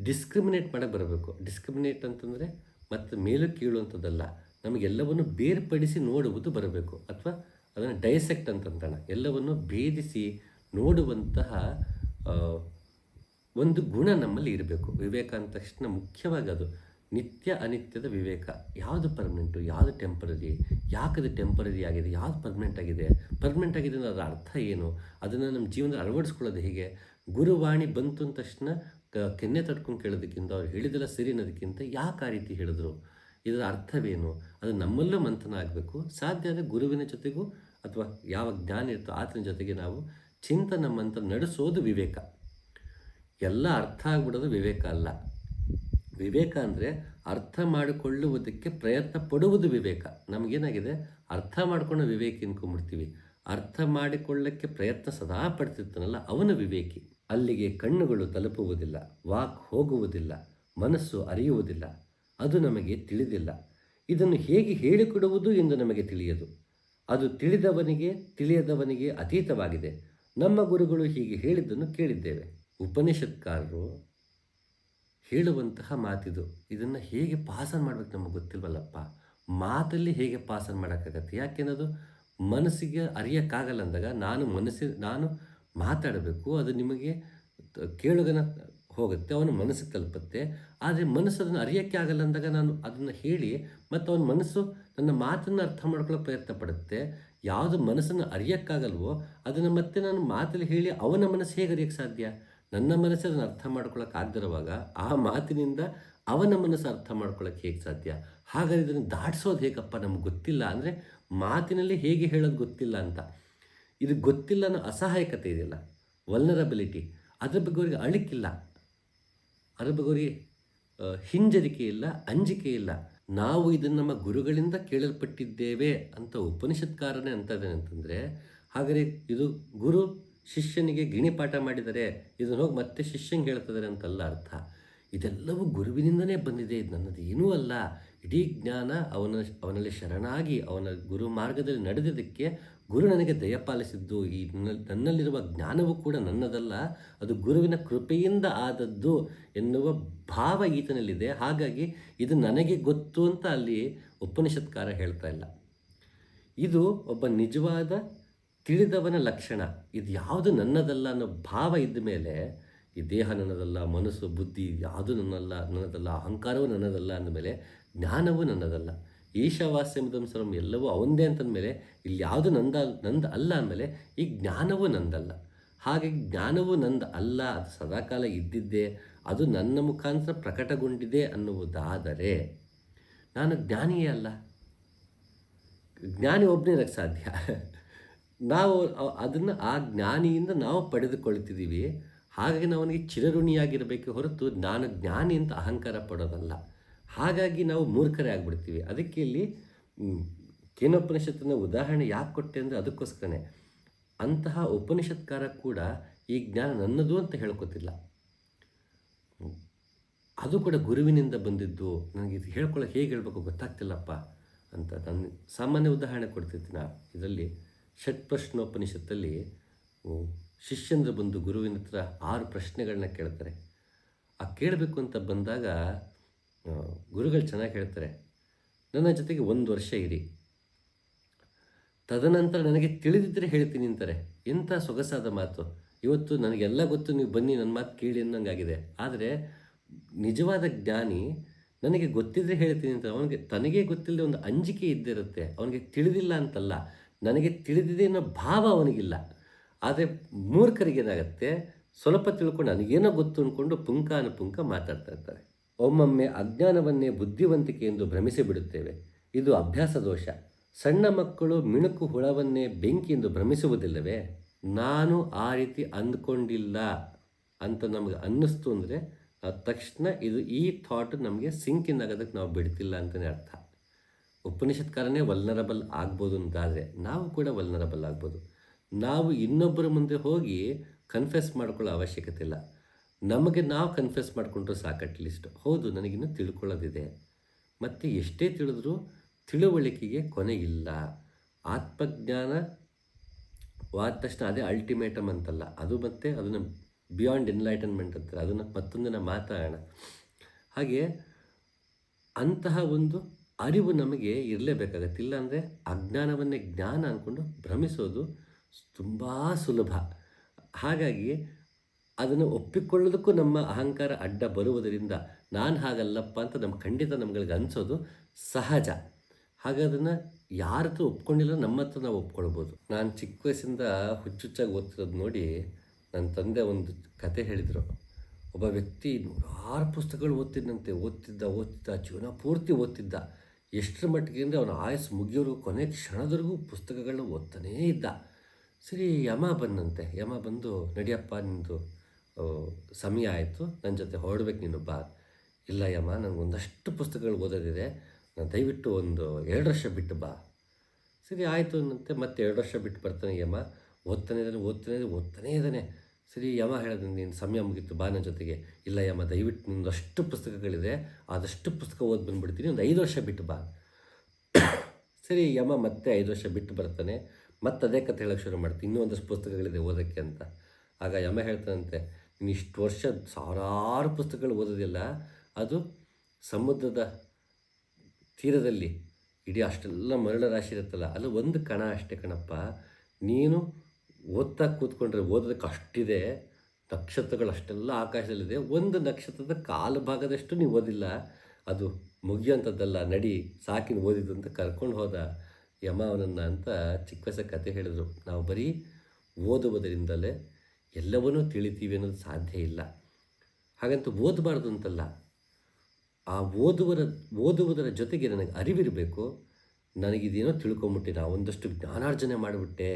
ಡಿಸ್ಕ್ರಿಮಿನೇಟ್ ಮಾಡೋಕ್ಕೆ ಬರಬೇಕು. ಡಿಸ್ಕ್ರಿಮಿನೇಟ್ ಅಂತಂದರೆ ಮತ್ತು ಮೇಲು ಕೀಳು ಅಂಥದ್ದಲ್ಲ, ನಮಗೆಲ್ಲವನ್ನು ಬೇರ್ಪಡಿಸಿ ನೋಡುವುದು ಬರಬೇಕು. ಅಥವಾ ಅದನ್ನು ಡೈಸೆಕ್ಟ್ ಅಂತಂತಾಣ, ಎಲ್ಲವನ್ನು ಭೇದಿಸಿ ನೋಡುವಂತಹ ಒಂದು ಗುಣ ನಮ್ಮಲ್ಲಿ ಇರಬೇಕು. ವಿವೇಕ ಅಂದ ತಕ್ಷಣ ಮುಖ್ಯವಾಗಿ ಅದು ನಿತ್ಯ ಅನಿತ್ಯದ ವಿವೇಕ. ಯಾವುದು ಪರ್ಮನೆಂಟು, ಯಾವುದು ಟೆಂಪರರಿ, ಯಾಕದು ಟೆಂಪರರಿ ಆಗಿದೆ, ಯಾವುದು ಪರ್ಮನೆಂಟ್ ಆಗಿದೆ ಅಂದರೆ ಅದರ ಅರ್ಥ ಏನು, ಅದನ್ನು ನಮ್ಮ ಜೀವನದಲ್ಲಿ ಅಳವಡಿಸ್ಕೊಳ್ಳೋದು ಹೇಗೆ. ಗುರುವಾಣಿ ಬಂತು ಅಂದ ತಕ್ಷಣ ಕೆನ್ನೆ ತಟ್ಕೊಂಡು ಕೇಳೋದಕ್ಕಿಂತ ಅವ್ರು ಹೇಳಿದೆಲ್ಲ ಸರಿ ಅನ್ನೋದಕ್ಕಿಂತ ಯಾಕೆ ಆ ರೀತಿ ಹೇಳಿದ್ರು, ಇದರ ಅರ್ಥವೇನು, ಅದು ನಮ್ಮಲ್ಲೂ ಮಂಥನ ಆಗಬೇಕು. ಸಾಧ್ಯ ಆದರೆ ಗುರುವಿನ ಜೊತೆಗೂ ಅಥವಾ ಯಾವ ಜ್ಞಾನ ಇರ್ತೋ ಆತನ ಜೊತೆಗೆ ನಾವು ಚಿಂತನ ಮಂಥನ ನಡೆಸೋದು ವಿವೇಕ. ಎಲ್ಲ ಅರ್ಥ ಆಗ್ಬಿಡೋದು ವಿವೇಕ ಅಲ್ಲ. ವಿವೇಕ ಅಂದರೆ ಅರ್ಥ ಮಾಡಿಕೊಳ್ಳುವುದಕ್ಕೆ ಪ್ರಯತ್ನ ಪಡುವುದು ವಿವೇಕ. ನಮಗೇನಾಗಿದೆ, ಅರ್ಥ ಮಾಡ್ಕೊಂಡು ವಿವೇಕ ಅಂದ್ಕೊಂಡ್ಬಿಡ್ತೀವಿ. ಅರ್ಥ ಮಾಡಿಕೊಳ್ಳಕ್ಕೆ ಪ್ರಯತ್ನ ಸದಾ ಪಡ್ತಿರ್ತಾನಲ್ಲ ಅವನು ವಿವೇಕಿ. ಅಲ್ಲಿಗೆ ಕಣ್ಣುಗಳು ತಲುಪುವುದಿಲ್ಲ, ವಾಕ್ ಹೋಗುವುದಿಲ್ಲ, ಮನಸ್ಸು ಅರಿಯುವುದಿಲ್ಲ, ಅದು ನಮಗೆ ತಿಳಿದಿಲ್ಲ. ಇದನ್ನು ಹೇಗೆ ಹೇಳಿಕೊಡುವುದು ಎಂದು ನಮಗೆ ತಿಳಿಯದು. ಅದು ತಿಳಿದವನಿಗೆ ತಿಳಿಯದವನಿಗೆ ಅತೀತವಾಗಿದೆ. ನಮ್ಮ ಗುರುಗಳು ಹೀಗೆ ಹೇಳಿದ್ದನ್ನು ಕೇಳಿದ್ದೇವೆ. ಉಪನಿಷತ್ಕಾರರು ಹೇಳುವಂತಹ ಮಾತಿದು. ಇದನ್ನು ಹೇಗೆ ಪಾಸನ್ ಮಾಡಬೇಕು ನಮಗೆ ಗೊತ್ತಿಲ್ವಲ್ಲಪ್ಪ. ಮಾತಲ್ಲಿ ಹೇಗೆ ಪಾಸನ್ ಮಾಡೋಕ್ಕಾಗತ್ತೆ? ಯಾಕೆನ್ನೋದು ಮನಸ್ಸಿಗೆ ಅರಿಯೋಕ್ಕಾಗಲ್ಲ ಅಂದಾಗ ನಾನು ಮಾತಾಡಬೇಕು. ಅದು ನಿಮಗೆ ಕೇಳುಗನ ಹೋಗುತ್ತೆ, ಅವನ ಮನಸ್ಸಿಗೆ ತಲುಪುತ್ತೆ. ಆದರೆ ಮನಸ್ಸು ಅದನ್ನು ಅರಿಯೋಕ್ಕೆ ಆಗಲ್ಲ ಅಂದಾಗ ನಾನು ಅದನ್ನು ಹೇಳಿ ಮತ್ತು ಅವನ ಮನಸ್ಸು ನನ್ನ ಮಾತನ್ನು ಅರ್ಥ ಮಾಡ್ಕೊಳ್ಳೋ ಪ್ರಯತ್ನ ಪಡುತ್ತೆ. ಯಾವುದು ಮನಸ್ಸನ್ನು ಅರಿಯೋಕ್ಕಾಗಲ್ವೋ ಅದನ್ನು ಮತ್ತೆ ನಾನು ಮಾತಲ್ಲಿ ಹೇಳಿ ಅವನ ಮನಸ್ಸು ಹೇಗೆ ಅರಿಯೋಕ್ಕೆ ಸಾಧ್ಯ? ನನ್ನ ಮನಸ್ಸು ಅದನ್ನು ಅರ್ಥ ಮಾಡ್ಕೊಳ್ಳೋಕೆ ಆಗದಿರುವಾಗ ಆ ಮಾತಿನಿಂದ ಅವನ ಮನಸ್ಸು ಅರ್ಥ ಮಾಡ್ಕೊಳ್ಳೋಕ್ಕೆ ಹೇಗೆ ಸಾಧ್ಯ? ಹಾಗಾದರೆ ಇದನ್ನು ದಾಟಿಸೋದು ಹೇಗಪ್ಪ? ನಮ್ಗೆ ಗೊತ್ತಿಲ್ಲ ಅಂದರೆ ಮಾತಿನಲ್ಲಿ ಹೇಗೆ ಹೇಳೋದು ಗೊತ್ತಿಲ್ಲ ಅಂತ. ಇದು ಗೊತ್ತಿಲ್ಲ ಅನ್ನೋ ಅಸಹಾಯಕತೆ ಇದೆಯಲ್ಲ, ವಲ್ನರಬಿಲಿಟಿ, ಅದ್ರ ಬಗ್ಗೆ ಅವರಿಗೆ ಅಳಿಕಿಲ್ಲ, ಅದ್ರ ಬಗ್ಗೆ ಅವರಿಗೆ ಹಿಂಜರಿಕೆ ಇಲ್ಲ, ಅಂಜಿಕೆ ಇಲ್ಲ. ನಾವು ಇದನ್ನು ನಮ್ಮ ಗುರುಗಳಿಂದ ಕೇಳಲ್ಪಟ್ಟಿದ್ದೇವೆ ಅಂತ ಉಪನಿಷತ್ಕಾರನೇ ಅಂತದೇನೆ ಅಂತಂದರೆ, ಹಾಗಾದರೆ ಇದು ಗುರು ಶಿಷ್ಯನಿಗೆ ಗಿಣಿಪಾಠ ಮಾಡಿದರೆ ಇದನ್ನು ಹೋಗಿ ಮತ್ತೆ ಶಿಷ್ಯಂಗೆ ಹೇಳ್ತಿದ್ದಾರೆ ಅಂತಲ್ಲ ಅರ್ಥ. ಇದೆಲ್ಲವೂ ಗುರುವಿನಿಂದನೇ ಬಂದಿದೆ, ಇದು ನನ್ನದೇನೂ ಅಲ್ಲ. ಇಡೀ ಜ್ಞಾನ ಅವನಲ್ಲಿ ಶರಣಾಗಿ ಅವನ ಗುರು ಮಾರ್ಗದಲ್ಲಿ ನಡೆದಿದ್ದಕ್ಕೆ ಗುರು ನನಗೆ ದಯಪಾಲಿಸಿದ್ದು. ಈ ನನ್ನಲ್ಲಿರುವ ಜ್ಞಾನವೂ ಕೂಡ ನನ್ನದಲ್ಲ, ಅದು ಗುರುವಿನ ಕೃಪೆಯಿಂದ ಆದದ್ದು ಎನ್ನುವ ಭಾವ ಈತನಲ್ಲಿದೆ. ಹಾಗಾಗಿ ಇದು ನನಗೆ ಗೊತ್ತು ಅಂತ ಅಲ್ಲಿ ಉಪನಿಷತ್ಕಾರ ಹೇಳ್ತಾ ಇಲ್ಲ. ಇದು ಒಬ್ಬ ನಿಜವಾದ ತಿಳಿದವನ ಲಕ್ಷಣ. ಇದು ಯಾವುದು ನನ್ನದಲ್ಲ ಅನ್ನೋ ಭಾವ ಇದ್ದ ಮೇಲೆ ಈ ದೇಹ ನನ್ನದಲ್ಲ, ಮನಸ್ಸು ಬುದ್ಧಿ ಯಾವುದು ನನ್ನದಲ್ಲ, ಅಹಂಕಾರವೂ ನನ್ನದಲ್ಲ ಅಂದಮೇಲೆ ಜ್ಞಾನವೂ ನನ್ನದಲ್ಲ. ಈಶಾವಾಸ್ಯಮಿದಂ ಸರ್ವಂ ಎಲ್ಲವೂ ಅವಂದೇ ಅಂತಂದಮೇಲೆ ಇಲ್ಲಿ ಯಾವುದು ನಂದು ಅಲ್ಲ ಅಂದಮೇಲೆ ಈ ಜ್ಞಾನವೂ ನಂದಲ್ಲ. ಹಾಗಾಗಿ ಜ್ಞಾನವೂ ನಂದು ಅಲ್ಲ, ಅದು ಸದಾಕಾಲ ಇದ್ದಿದ್ದೇ, ಅದು ನನ್ನ ಮುಖಾಂತರ ಪ್ರಕಟಗೊಂಡಿದೆ ಅನ್ನುವುದಾದರೆ ನಾನು ಜ್ಞಾನಿಯೇ ಅಲ್ಲ. ಜ್ಞಾನಿ ಒಬ್ಬನೇ ಇರೋಕ್ಕೆ ಸಾಧ್ಯ. ನಾವು ಅದನ್ನು ಆ ಜ್ಞಾನಿಯಿಂದ ನಾವು ಪಡೆದುಕೊಳ್ತಿದ್ದೀವಿ. ಹಾಗಾಗಿ ನಾವು ಅವನಿಗೆ ಚಿರಋಣಿಯಾಗಿರಬೇಕೆ ಹೊರತು ನಾನು ಜ್ಞಾನಿ ಅಂತ ಅಹಂಕಾರ ಪಡೋದಲ್ಲ. ಹಾಗಾಗಿ ನಾವು ಮೂರ್ಖರೇ ಆಗಿಬಿಡ್ತೀವಿ. ಅದಕ್ಕೆ ಇಲ್ಲಿ ಕೇನೋಪನಿಷತ್ತಿನ ಉದಾಹರಣೆ ಯಾಕೆ ಕೊಟ್ಟೆ ಅಂದರೆ ಅದಕ್ಕೋಸ್ಕರನೇ. ಅಂತಹ ಉಪನಿಷತ್ಕಾರ ಕೂಡ ಈ ಜ್ಞಾನ ನನ್ನದು ಅಂತ ಹೇಳ್ಕೊತಿಲ್ಲ, ಅದು ಕೂಡ ಗುರುವಿನಿಂದ ಬಂದಿದ್ದು. ನನಗೆ ಇದು ಹೇಳ್ಕೊಳ್ಳೋಕೆ ಹೇಗೆ ಹೇಳಬೇಕು ಗೊತ್ತಾಗ್ತಿಲ್ಲಪ್ಪ ಅಂತ ನಾನು ಸಾಮಾನ್ಯ ಉದಾಹರಣೆ ಕೊಡ್ತಿರ್ತೀನಿ. ಇದರಲ್ಲಿ ಷಟ್ಪ್ರಶ್ನೋಪನಿಷತ್ತಲ್ಲಿ ಶಿಷ್ಯಂದ್ರ ಬಂದು ಗುರುವಿನ ಹತ್ರ 6 ಪ್ರಶ್ನೆಗಳನ್ನ ಕೇಳ್ತಾರೆ. ಆ ಕೇಳಬೇಕು ಅಂತ ಬಂದಾಗ ಗುರುಗಳು ಚೆನ್ನಾಗಿ ಹೇಳ್ತಾರೆ, ನನ್ನ ಜೊತೆಗೆ 1 ವರ್ಷ ಇರಿ, ತದನಂತರ ನನಗೆ ತಿಳಿದಿದ್ದರೆ ಹೇಳ್ತೀನಿ ಅಂತಾರೆ. ಎಂಥ ಸೊಗಸಾದ ಮಾತು. ಇವತ್ತು ನನಗೆಲ್ಲ ಗೊತ್ತು, ನೀವು ಬನ್ನಿ ನನ್ನ ಮಾತು ಕೇಳಿ ಅನ್ನೋಂಗಾಗಿದೆ. ಆದರೆ ನಿಜವಾದ ಜ್ಞಾನಿ ನನಗೆ ಗೊತ್ತಿದ್ದರೆ ಹೇಳ್ತೀನಿ ಅಂತ ಅವನಿಗೆ ತನಗೇ ಗೊತ್ತಿಲ್ಲದೆ ಒಂದು ಅಂಜಿಕೆ ಇದ್ದಿರುತ್ತೆ. ಅವನಿಗೆ ತಿಳಿದಿಲ್ಲ ಅಂತಲ್ಲ, ನನಗೆ ತಿಳಿದಿದೆ ಅನ್ನೋ ಭಾವ ಅವನಿಗಿಲ್ಲ. ಆದರೆ ಮೂರ್ಖರಿಗೆ ಏನಾಗುತ್ತೆ, ಸ್ವಲ್ಪ ತಿಳ್ಕೊಂಡು ನನಗೇನೋ ಗೊತ್ತು ಅಂದ್ಕೊಂಡು ಪುಂಖಾನುಪುಂಖ ಮಾತಾಡ್ತಾ ಇರ್ತಾರೆ. ಒಮ್ಮೊಮ್ಮೆ ಅಜ್ಞಾನವನ್ನೇ ಬುದ್ಧಿವಂತಿಕೆ ಎಂದು ಭ್ರಮಿಸಿ ಬಿಡುತ್ತೇವೆ. ಇದು ಅಭ್ಯಾಸ ದೋಷ. ಸಣ್ಣ ಮಕ್ಕಳು ಮಿಣುಕು ಹುಳವನ್ನೇ ಬೆಂಕಿ ಎಂದು ಭ್ರಮಿಸುವುದಿಲ್ಲವೇ? ನಾನು ಆ ರೀತಿ ಅಂದ್ಕೊಂಡಿಲ್ಲ ಅಂತ ನಮಗೆ ಅನ್ನಿಸ್ತು ಅಂದರೆ ತಕ್ಷಣ ಈ ಥಾಟ್ ನಮಗೆ ಸಿಂಕಿನ್ ಆಗೋದಕ್ಕೆ ನಾವು ಬಿಡ್ತಿಲ್ಲ ಅಂತಲೇ ಅರ್ಥ. ಉಪನಿಷತ್ಕಾರನೇ ವಲ್ನರಬಲ್ ಆಗ್ಬೋದು ಅಂತಾದರೆ ನಾವು ಕೂಡ ವಲ್ನರಬಲ್ ಆಗ್ಬೋದು. ನಾವು ಇನ್ನೊಬ್ಬರ ಮುಂದೆ ಹೋಗಿ ಕನ್ಫೆಸ್ ಮಾಡ್ಕೊಳ್ಳೋ ಅವಶ್ಯಕತೆ ಇಲ್ಲ. ನಮಗೆ ನಾವು ಕನ್ಫೆಸ್ ಮಾಡಿಕೊಂಡ್ರು ಸಾಕು. ಅಟ್ಲೀಸ್ಟ್ ಹೌದು, ನನಗಿನ್ನೂ ತಿಳ್ಕೊಳ್ಳೋದಿದೆ. ಮತ್ತು ಎಷ್ಟೇ ತಿಳಿದ್ರೂ ತಿಳುವಳಿಕೆಗೆ ಕೊನೆ ಇಲ್ಲ. ಆತ್ಮಜ್ಞಾನವಾದ ತಕ್ಷಣ ಅದೇ ಅಲ್ಟಿಮೇಟಮ್ ಅಂತಲ್ಲ, ಅದು ಮತ್ತು ಅದನ್ನು ಬಿಯಾಂಡ್ ಎನ್ಲೈಟನ್ಮೆಂಟ್ ಅಂತಾರೆ. ಅದನ್ನು ಮತ್ತೊಂದಿನ ಮಾತಾಡೋಣ. ಹಾಗೆ ಅಂತಹ ಒಂದು ಅರಿವು ನಮಗೆ ಇರಲೇಬೇಕಾಗತ್ತೆ. ಇಲ್ಲಾಂದರೆ ಅಜ್ಞಾನವನ್ನೇ ಜ್ಞಾನ ಅಂದ್ಕೊಂಡು ಭ್ರಮಿಸೋದು ತುಂಬ ಸುಲಭ. ಹಾಗಾಗಿ ಅದನ್ನು ಒಪ್ಪಿಕೊಳ್ಳೋದಕ್ಕೂ ನಮ್ಮ ಅಹಂಕಾರ ಅಡ್ಡ ಬರುವುದರಿಂದ ನಾನು ಹಾಗಲ್ಲಪ್ಪ ಅಂತ ಖಂಡಿತ ನಮ್ಗಳಿಗೆ ಅನಿಸೋದು ಸಹಜ. ಹಾಗೆ ಅದನ್ನು ಯಾರ ಹತ್ರ ಒಪ್ಕೊಂಡಿಲ್ಲ ನಮ್ಮ ಹತ್ರ ನಾವು ಒಪ್ಕೊಳ್ಬೋದು. ನಾನು ಚಿಕ್ಕ ವಯಸ್ಸಿಂದ ಹುಚ್ಚುಚ್ಚಾಗಿ ಓದ್ತಿರೋದು ನೋಡಿ ನನ್ನ ತಂದೆ ಒಂದು ಕತೆ ಹೇಳಿದರು. ಒಬ್ಬ ವ್ಯಕ್ತಿ 100 ಪುಸ್ತಕಗಳು ಓದ್ತಿದ್ದ ಜೀವನ ಪೂರ್ತಿ ಓದ್ತಿದ್ದ. ಎಷ್ಟರ ಮಟ್ಟಿಗೆ ಅಂದರೆ ಅವನ ಆಯಸ್ಸು ಮುಗಿಯೋರ್ಗೂ ಕೊನೆ ಕ್ಷಣದವರೆಗೂ ಪುಸ್ತಕಗಳನ್ನ ಓದ್ತಾನೇ ಇದ್ದ. ಸರಿ, ಯಮ ಬಂದು ನಡಿಯಪ್ಪ, ನಿಂದು ಸಮಯ ಆಯಿತು, ನನ್ನ ಜೊತೆ ಹೊರಡ್ಬೇಕು ನೀನು ಬಾ. ಇಲ್ಲ ಯಮ, ನನಗೊಂದಷ್ಟು ಪುಸ್ತಕಗಳು ಓದೋದಿದೆ, ನಾನು ದಯವಿಟ್ಟು ಒಂದು 2 ವರ್ಷ ಬಿಟ್ಟು ಬಾ. ಸರಿ ಆಯಿತು ಅನ್ನಂತೆ ಮತ್ತೆ 2 ವರ್ಷ ಬಿಟ್ಟು ಬರ್ತಾನೆ ಯಮ. ಓದ್ತಾನೇ ಇದ್ದಾನೆ. ಸರಿ, ಯಮ ಹೇಳಿದ್ರೆ ನೀನು ಸಮಯ ಮುಗೀತು ಬಾ ನನ್ನ ಜೊತೆಗೆ. ಇಲ್ಲ ಯಮ, ದಯವಿಟ್ಟು ನಿಂದಷ್ಟು ಪುಸ್ತಕಗಳಿದೆ, ಆದಷ್ಟು ಪುಸ್ತಕ ಓದಿ ಬಂದುಬಿಡ್ತೀನಿ, ಒಂದು 5 ವರ್ಷ ಬಿಟ್ಟು ಬಾ. ಸರಿ ಯಮ ಮತ್ತೆ 5 ವರ್ಷ ಬಿಟ್ಟು ಬರ್ತಾನೆ. ಮತ್ತೆ ಅದೇ ಕಥೆ ಹೇಳೋಕ್ಕೆ ಶುರು ಮಾಡ್ತೀನಿ. ಇನ್ನೂ ಒಂದಷ್ಟು ಪುಸ್ತಕಗಳಿದೆ ಓದೋಕ್ಕೆ ಅಂತ. ಆಗ ಯಮ ಹೇಳ್ತಾನಂತೆ, "ನೀನು ಇಷ್ಟು ವರ್ಷ ಸಾವಿರಾರು ಪುಸ್ತಕಗಳು ಓದೋದಿಲ್ಲ, ಅದು ಸಮುದ್ರದ ತೀರದಲ್ಲಿ ಇಡೀ ಅಷ್ಟೆಲ್ಲ ಮರಳ ರಾಶಿ ಇರುತ್ತಲ್ಲ, ಅಲ್ಲಿ ಒಂದು ಕಣ ಅಷ್ಟೇ ಕಣಪ್ಪ. ನೀನು ಓದ್ತಾ ಕೂತ್ಕೊಂಡ್ರೆ ಓದೋದಕ್ಕೆ ಅಷ್ಟಿದೆ, ನಕ್ಷತ್ರಗಳು ಅಷ್ಟೆಲ್ಲ ಆಕಾಶದಲ್ಲಿದೆ. ಒಂದು ನಕ್ಷತ್ರದ ಕಾಲು ಭಾಗದಷ್ಟು ನೀವು ಓದಿಲ್ಲ. ಅದು ಮುಗಿಯುವಂಥದ್ದಲ್ಲ, ನಡಿ ಸಾಕಿನ ಓದಿದ್ದು" ಅಂತ ಕರ್ಕೊಂಡು ಹೋದ ಯಮ ಅವನನ್ನು ಅಂತ ಚಿಕ್ಕ ವಯಸ್ಸಾಗ ಕತೆ ಹೇಳಿದರು. ನಾವು ಬರೀ ಓದುವುದರಿಂದಲೇ ಎಲ್ಲವನ್ನೂ ತಿಳಿತೀವಿ ಅನ್ನೋದು ಸಾಧ್ಯ ಇಲ್ಲ. ಹಾಗಂತ ಓದಬಾರ್ದು ಅಂತಲ್ಲ. ಆ ಓದುವುದರ ಜೊತೆಗೆ ನನಗೆ ಅರಿವಿರಬೇಕು. ನನಗಿದೇನೋ ತಿಳ್ಕೊಂಬಿಟ್ಟೆ, ನಾ ಒಂದಷ್ಟು ಜ್ಞಾನಾರ್ಜನೆ ಮಾಡಿಬಿಟ್ಟೆ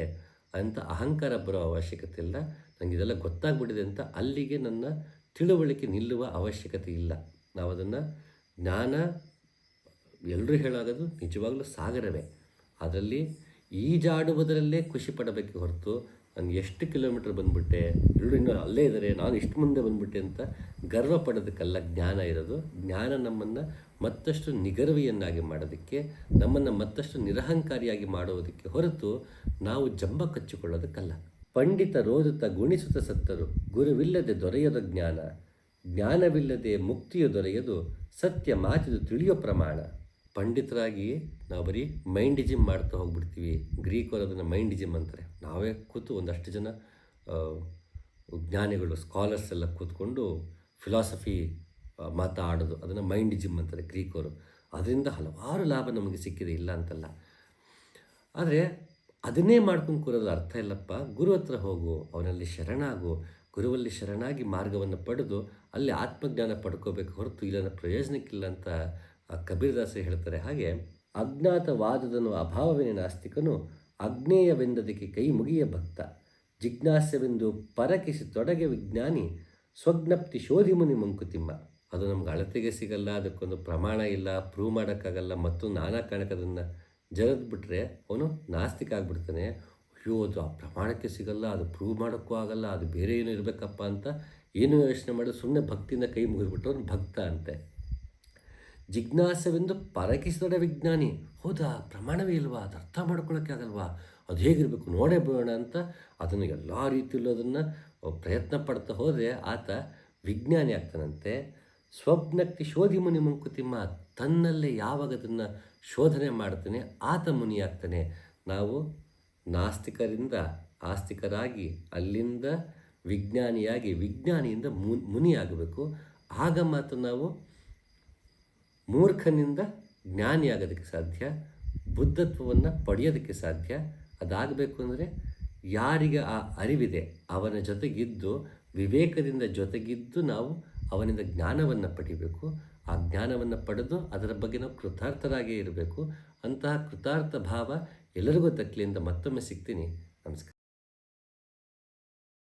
ಅಂತ ಅಹಂಕಾರ ಬರೋ ಅವಶ್ಯಕತೆ ಇಲ್ಲ. ನನಗೆ ಇದೆಲ್ಲ ಗೊತ್ತಾಗ್ಬಿಟ್ಟಿದೆ ಅಂತ ಅಲ್ಲಿಗೆ ನನ್ನ ತಿಳುವಳಿಕೆ ನಿಲ್ಲುವ ಅವಶ್ಯಕತೆ ಇಲ್ಲ. ನಾವು ಅದನ್ನು ಜ್ಞಾನ ಎಲ್ಲರೂ ಹೇಳಾಗೋದು ನಿಜವಾಗ್ಲೂ ಸಾಗರವೇ. ಅದರಲ್ಲಿ ಈಜಾಡುವುದರಲ್ಲೇ ಖುಷಿ ಪಡಬೇಕೆ ಹೊರತು ನಾನು ಎಷ್ಟು ಕಿಲೋಮೀಟ್ರ್ ಬಂದುಬಿಟ್ಟೆ, ಎಲ್ಲರೂ ಇನ್ನೂ ಅಲ್ಲೇ ಇದ್ದಾರೆ, ನಾನು ಇಷ್ಟು ಮುಂದೆ ಬಂದುಬಿಟ್ಟೆ ಅಂತ ಗರ್ವ ಪಡೋದಕ್ಕಲ್ಲ ಜ್ಞಾನ ಇರೋದು. ಜ್ಞಾನ ನಮ್ಮನ್ನು ಮತ್ತಷ್ಟು ನಿಗರ್ವಿಯನ್ನಾಗಿ ಮಾಡೋದಕ್ಕೆ, ನಮ್ಮನ್ನು ಮತ್ತಷ್ಟು ನಿರಹಂಕಾರಿಯಾಗಿ ಮಾಡುವುದಕ್ಕೆ ಹೊರತು ನಾವು ಜಂಬ ಕಚ್ಚಿಕೊಳ್ಳೋದಕ್ಕಲ್ಲ. ಪಂಡಿತ ರೋದುತ್ತ ಗುಣಿಸುತ್ತ ಸತ್ತರು, ಗುರುವಿಲ್ಲದೆ ದೊರೆಯದ ಜ್ಞಾನ, ಜ್ಞಾನವಿಲ್ಲದೆ ಮುಕ್ತಿಯು ದೊರೆಯದು, ಸತ್ಯ ಮಾತಿದು ತಿಳಿಯೋ ಪ್ರಮಾಣ. ಪಂಡಿತರಾಗಿ ನಾವು ಬರೀ ಮೈಂಡಿಜಿಮ್ ಮಾಡ್ತಾ ಹೋಗ್ಬಿಡ್ತೀವಿ. ಗ್ರೀಕರು ಅದನ್ನು ಮೈಂಡಿಜಿಮ್ ಅಂತಾರೆ. ನಾವೇ ಕೂತು ಒಂದಷ್ಟು ಜನ ಜ್ಞಾನಿಗಳು, ಸ್ಕಾಲರ್ಸ್ ಎಲ್ಲ ಕೂತ್ಕೊಂಡು ಫಿಲಾಸಫಿ ಮಾತಾಡೋದು, ಅದನ್ನು ಮೈಂಡಿಜಿಮ್ ಅಂತಾರೆ ಗ್ರೀಕರು. ಅದರಿಂದ ಹಲವಾರು ಲಾಭ ನಮಗೆ ಸಿಕ್ಕಿದೆ, ಇಲ್ಲ ಅಂತಲ್ಲ. ಆದರೆ ಅದನ್ನೇ ಮಾಡ್ಕೊಂಡು ಕೂರೋದು ಅರ್ಥ ಇಲ್ಲಪ್ಪ. ಗುರು ಹತ್ರ ಹೋಗು, ಅವನಲ್ಲಿ ಶರಣಾಗು. ಗುರುವಲ್ಲಿ ಶರಣಾಗಿ ಮಾರ್ಗವನ್ನು ಪಡೆದು ಅಲ್ಲಿ ಆತ್ಮಜ್ಞಾನ ಪಡ್ಕೋಬೇಕು ಹೊರತು ಇಲ್ಲ ಪ್ರಯೋಜನಕ್ಕಿಲ್ಲ ಅಂತ ಕಬೀರದಾಸರು ಹೇಳ್ತಾರೆ. ಹಾಗೆ ಅಜ್ಞಾತವಾದದನು ಅಭಾವವೇ ನಾಸ್ತಿಕನು, ಅಜ್ಞೇಯವೆಂದದಕ್ಕೆ ಕೈ ಮುಗಿಯ ಭಕ್ತ, ಜಿಜ್ಞಾಸ್ಯವೆಂದು ಪರಕಿಸಿ ತೊಡಗೆ ವಿಜ್ಞಾನಿ, ಸ್ವಜ್ಞಪ್ತಿ ಶೋಧಿ ಮುನಿ ಮಂಕುತಿಮ್ಮ. ಅದು ನಮ್ಗೆ ಅಳತೆಗೆ ಸಿಗಲ್ಲ, ಅದಕ್ಕೊಂದು ಪ್ರಮಾಣ ಇಲ್ಲ, ಪ್ರೂವ್ ಮಾಡೋಕ್ಕಾಗಲ್ಲ. ಮತ್ತು ನಾನಾ ಕಾರಣಕ್ಕೆ ಅದನ್ನು ಜರದ್ ಬಿಟ್ಟರೆ ಅವನು ನಾಸ್ತಿಕ ಆಗಿಬಿಡ್ತಾನೆ. ಅಯ್ಯೋ, ಅದು ಆ ಪ್ರಮಾಣಕ್ಕೆ ಸಿಗಲ್ಲ, ಅದು ಪ್ರೂವ್ ಮಾಡೋಕ್ಕೂ ಆಗಲ್ಲ, ಅದು ಬೇರೆ ಏನೂ ಇರಬೇಕಪ್ಪ ಅಂತ ಏನೂ ಯೋಚನೆ ಮಾಡಿದ್ರೆ ಸುಮ್ಮನೆ ಭಕ್ತಿಯಿಂದ ಕೈ ಮುಗಿದ್ಬಿಟ್ಟು ಅವನು ಭಕ್ತ ಅಂತೆ. ಜಿಜ್ಞಾಸವೆಂದು ಪರಕಿಸಿದೊಡ ವಿಜ್ಞಾನಿ. ಹೌದಾ, ಪ್ರಮಾಣವೇ ಇಲ್ವಾ, ಅದು ಅರ್ಥ ಮಾಡ್ಕೊಳ್ಳೋಕ್ಕೆ ಆಗಲ್ವಾ, ಅದು ಹೇಗಿರಬೇಕು ನೋಡೇ ಬಿಡೋಣ ಅಂತ ಅದನ್ನು ಎಲ್ಲ ರೀತಿಯಲ್ಲೂ ಅದನ್ನು ಪ್ರಯತ್ನ ಪಡ್ತಾ ಹೋದರೆ ಆತ ವಿಜ್ಞಾನಿ ಆಗ್ತಾನಂತೆ. ಸ್ವಪ್ನಕ್ತಿ ಶೋಧಿ ಮುನಿ ಮಂಕುತಿಮ್ಮ, ತನ್ನಲ್ಲೇ ಯಾವಾಗ ಅದನ್ನು ಶೋಧನೆ ಮಾಡ್ತಾನೆ ಆತ ಮುನಿ ಆಗ್ತಾನೆ. ನಾವು ನಾಸ್ತಿಕರಿಂದ ಆಸ್ತಿಕರಾಗಿ, ಅಲ್ಲಿಂದ ವಿಜ್ಞಾನಿಯಾಗಿ, ವಿಜ್ಞಾನಿಯಿಂದ ಮುನಿಯಾಗಬೇಕು. ಆಗ ಮಾತ್ರ ನಾವು ಮೂರ್ಖನಿಂದ ಜ್ಞಾನಿ ಆಗೋದಕ್ಕೆ ಸಾಧ್ಯ, ಬುದ್ಧತ್ವವನ್ನು ಪಡೆಯೋದಕ್ಕೆ ಸಾಧ್ಯ. ಅದಾಗಬೇಕು ಅಂದರೆ ಯಾರಿಗೆ ಆ ಅರಿವಿದೆ ಅವನ ಜೊತೆಗಿದ್ದು, ವಿವೇಕದಿಂದ ಜೊತೆಗಿದ್ದು ನಾವು ಅವನಿಂದ ಜ್ಞಾನವನ್ನು ಪಡಿಬೇಕು. ಆ ಜ್ಞಾನವನ್ನು ಪಡೆದು ಅದರ ಬಗ್ಗೆ ನಾವು ಕೃತಾರ್ಥರಾಗೇ ಇರಬೇಕು. ಅಂತಹ ಕೃತಾರ್ಥ ಭಾವ ಎಲ್ಲರಿಗೂ ತಕ್ಕಲಿಂದ ಮತ್ತೊಮ್ಮೆ ಸಿಗ್ತೀನಿ. ನಮಸ್ಕಾರ.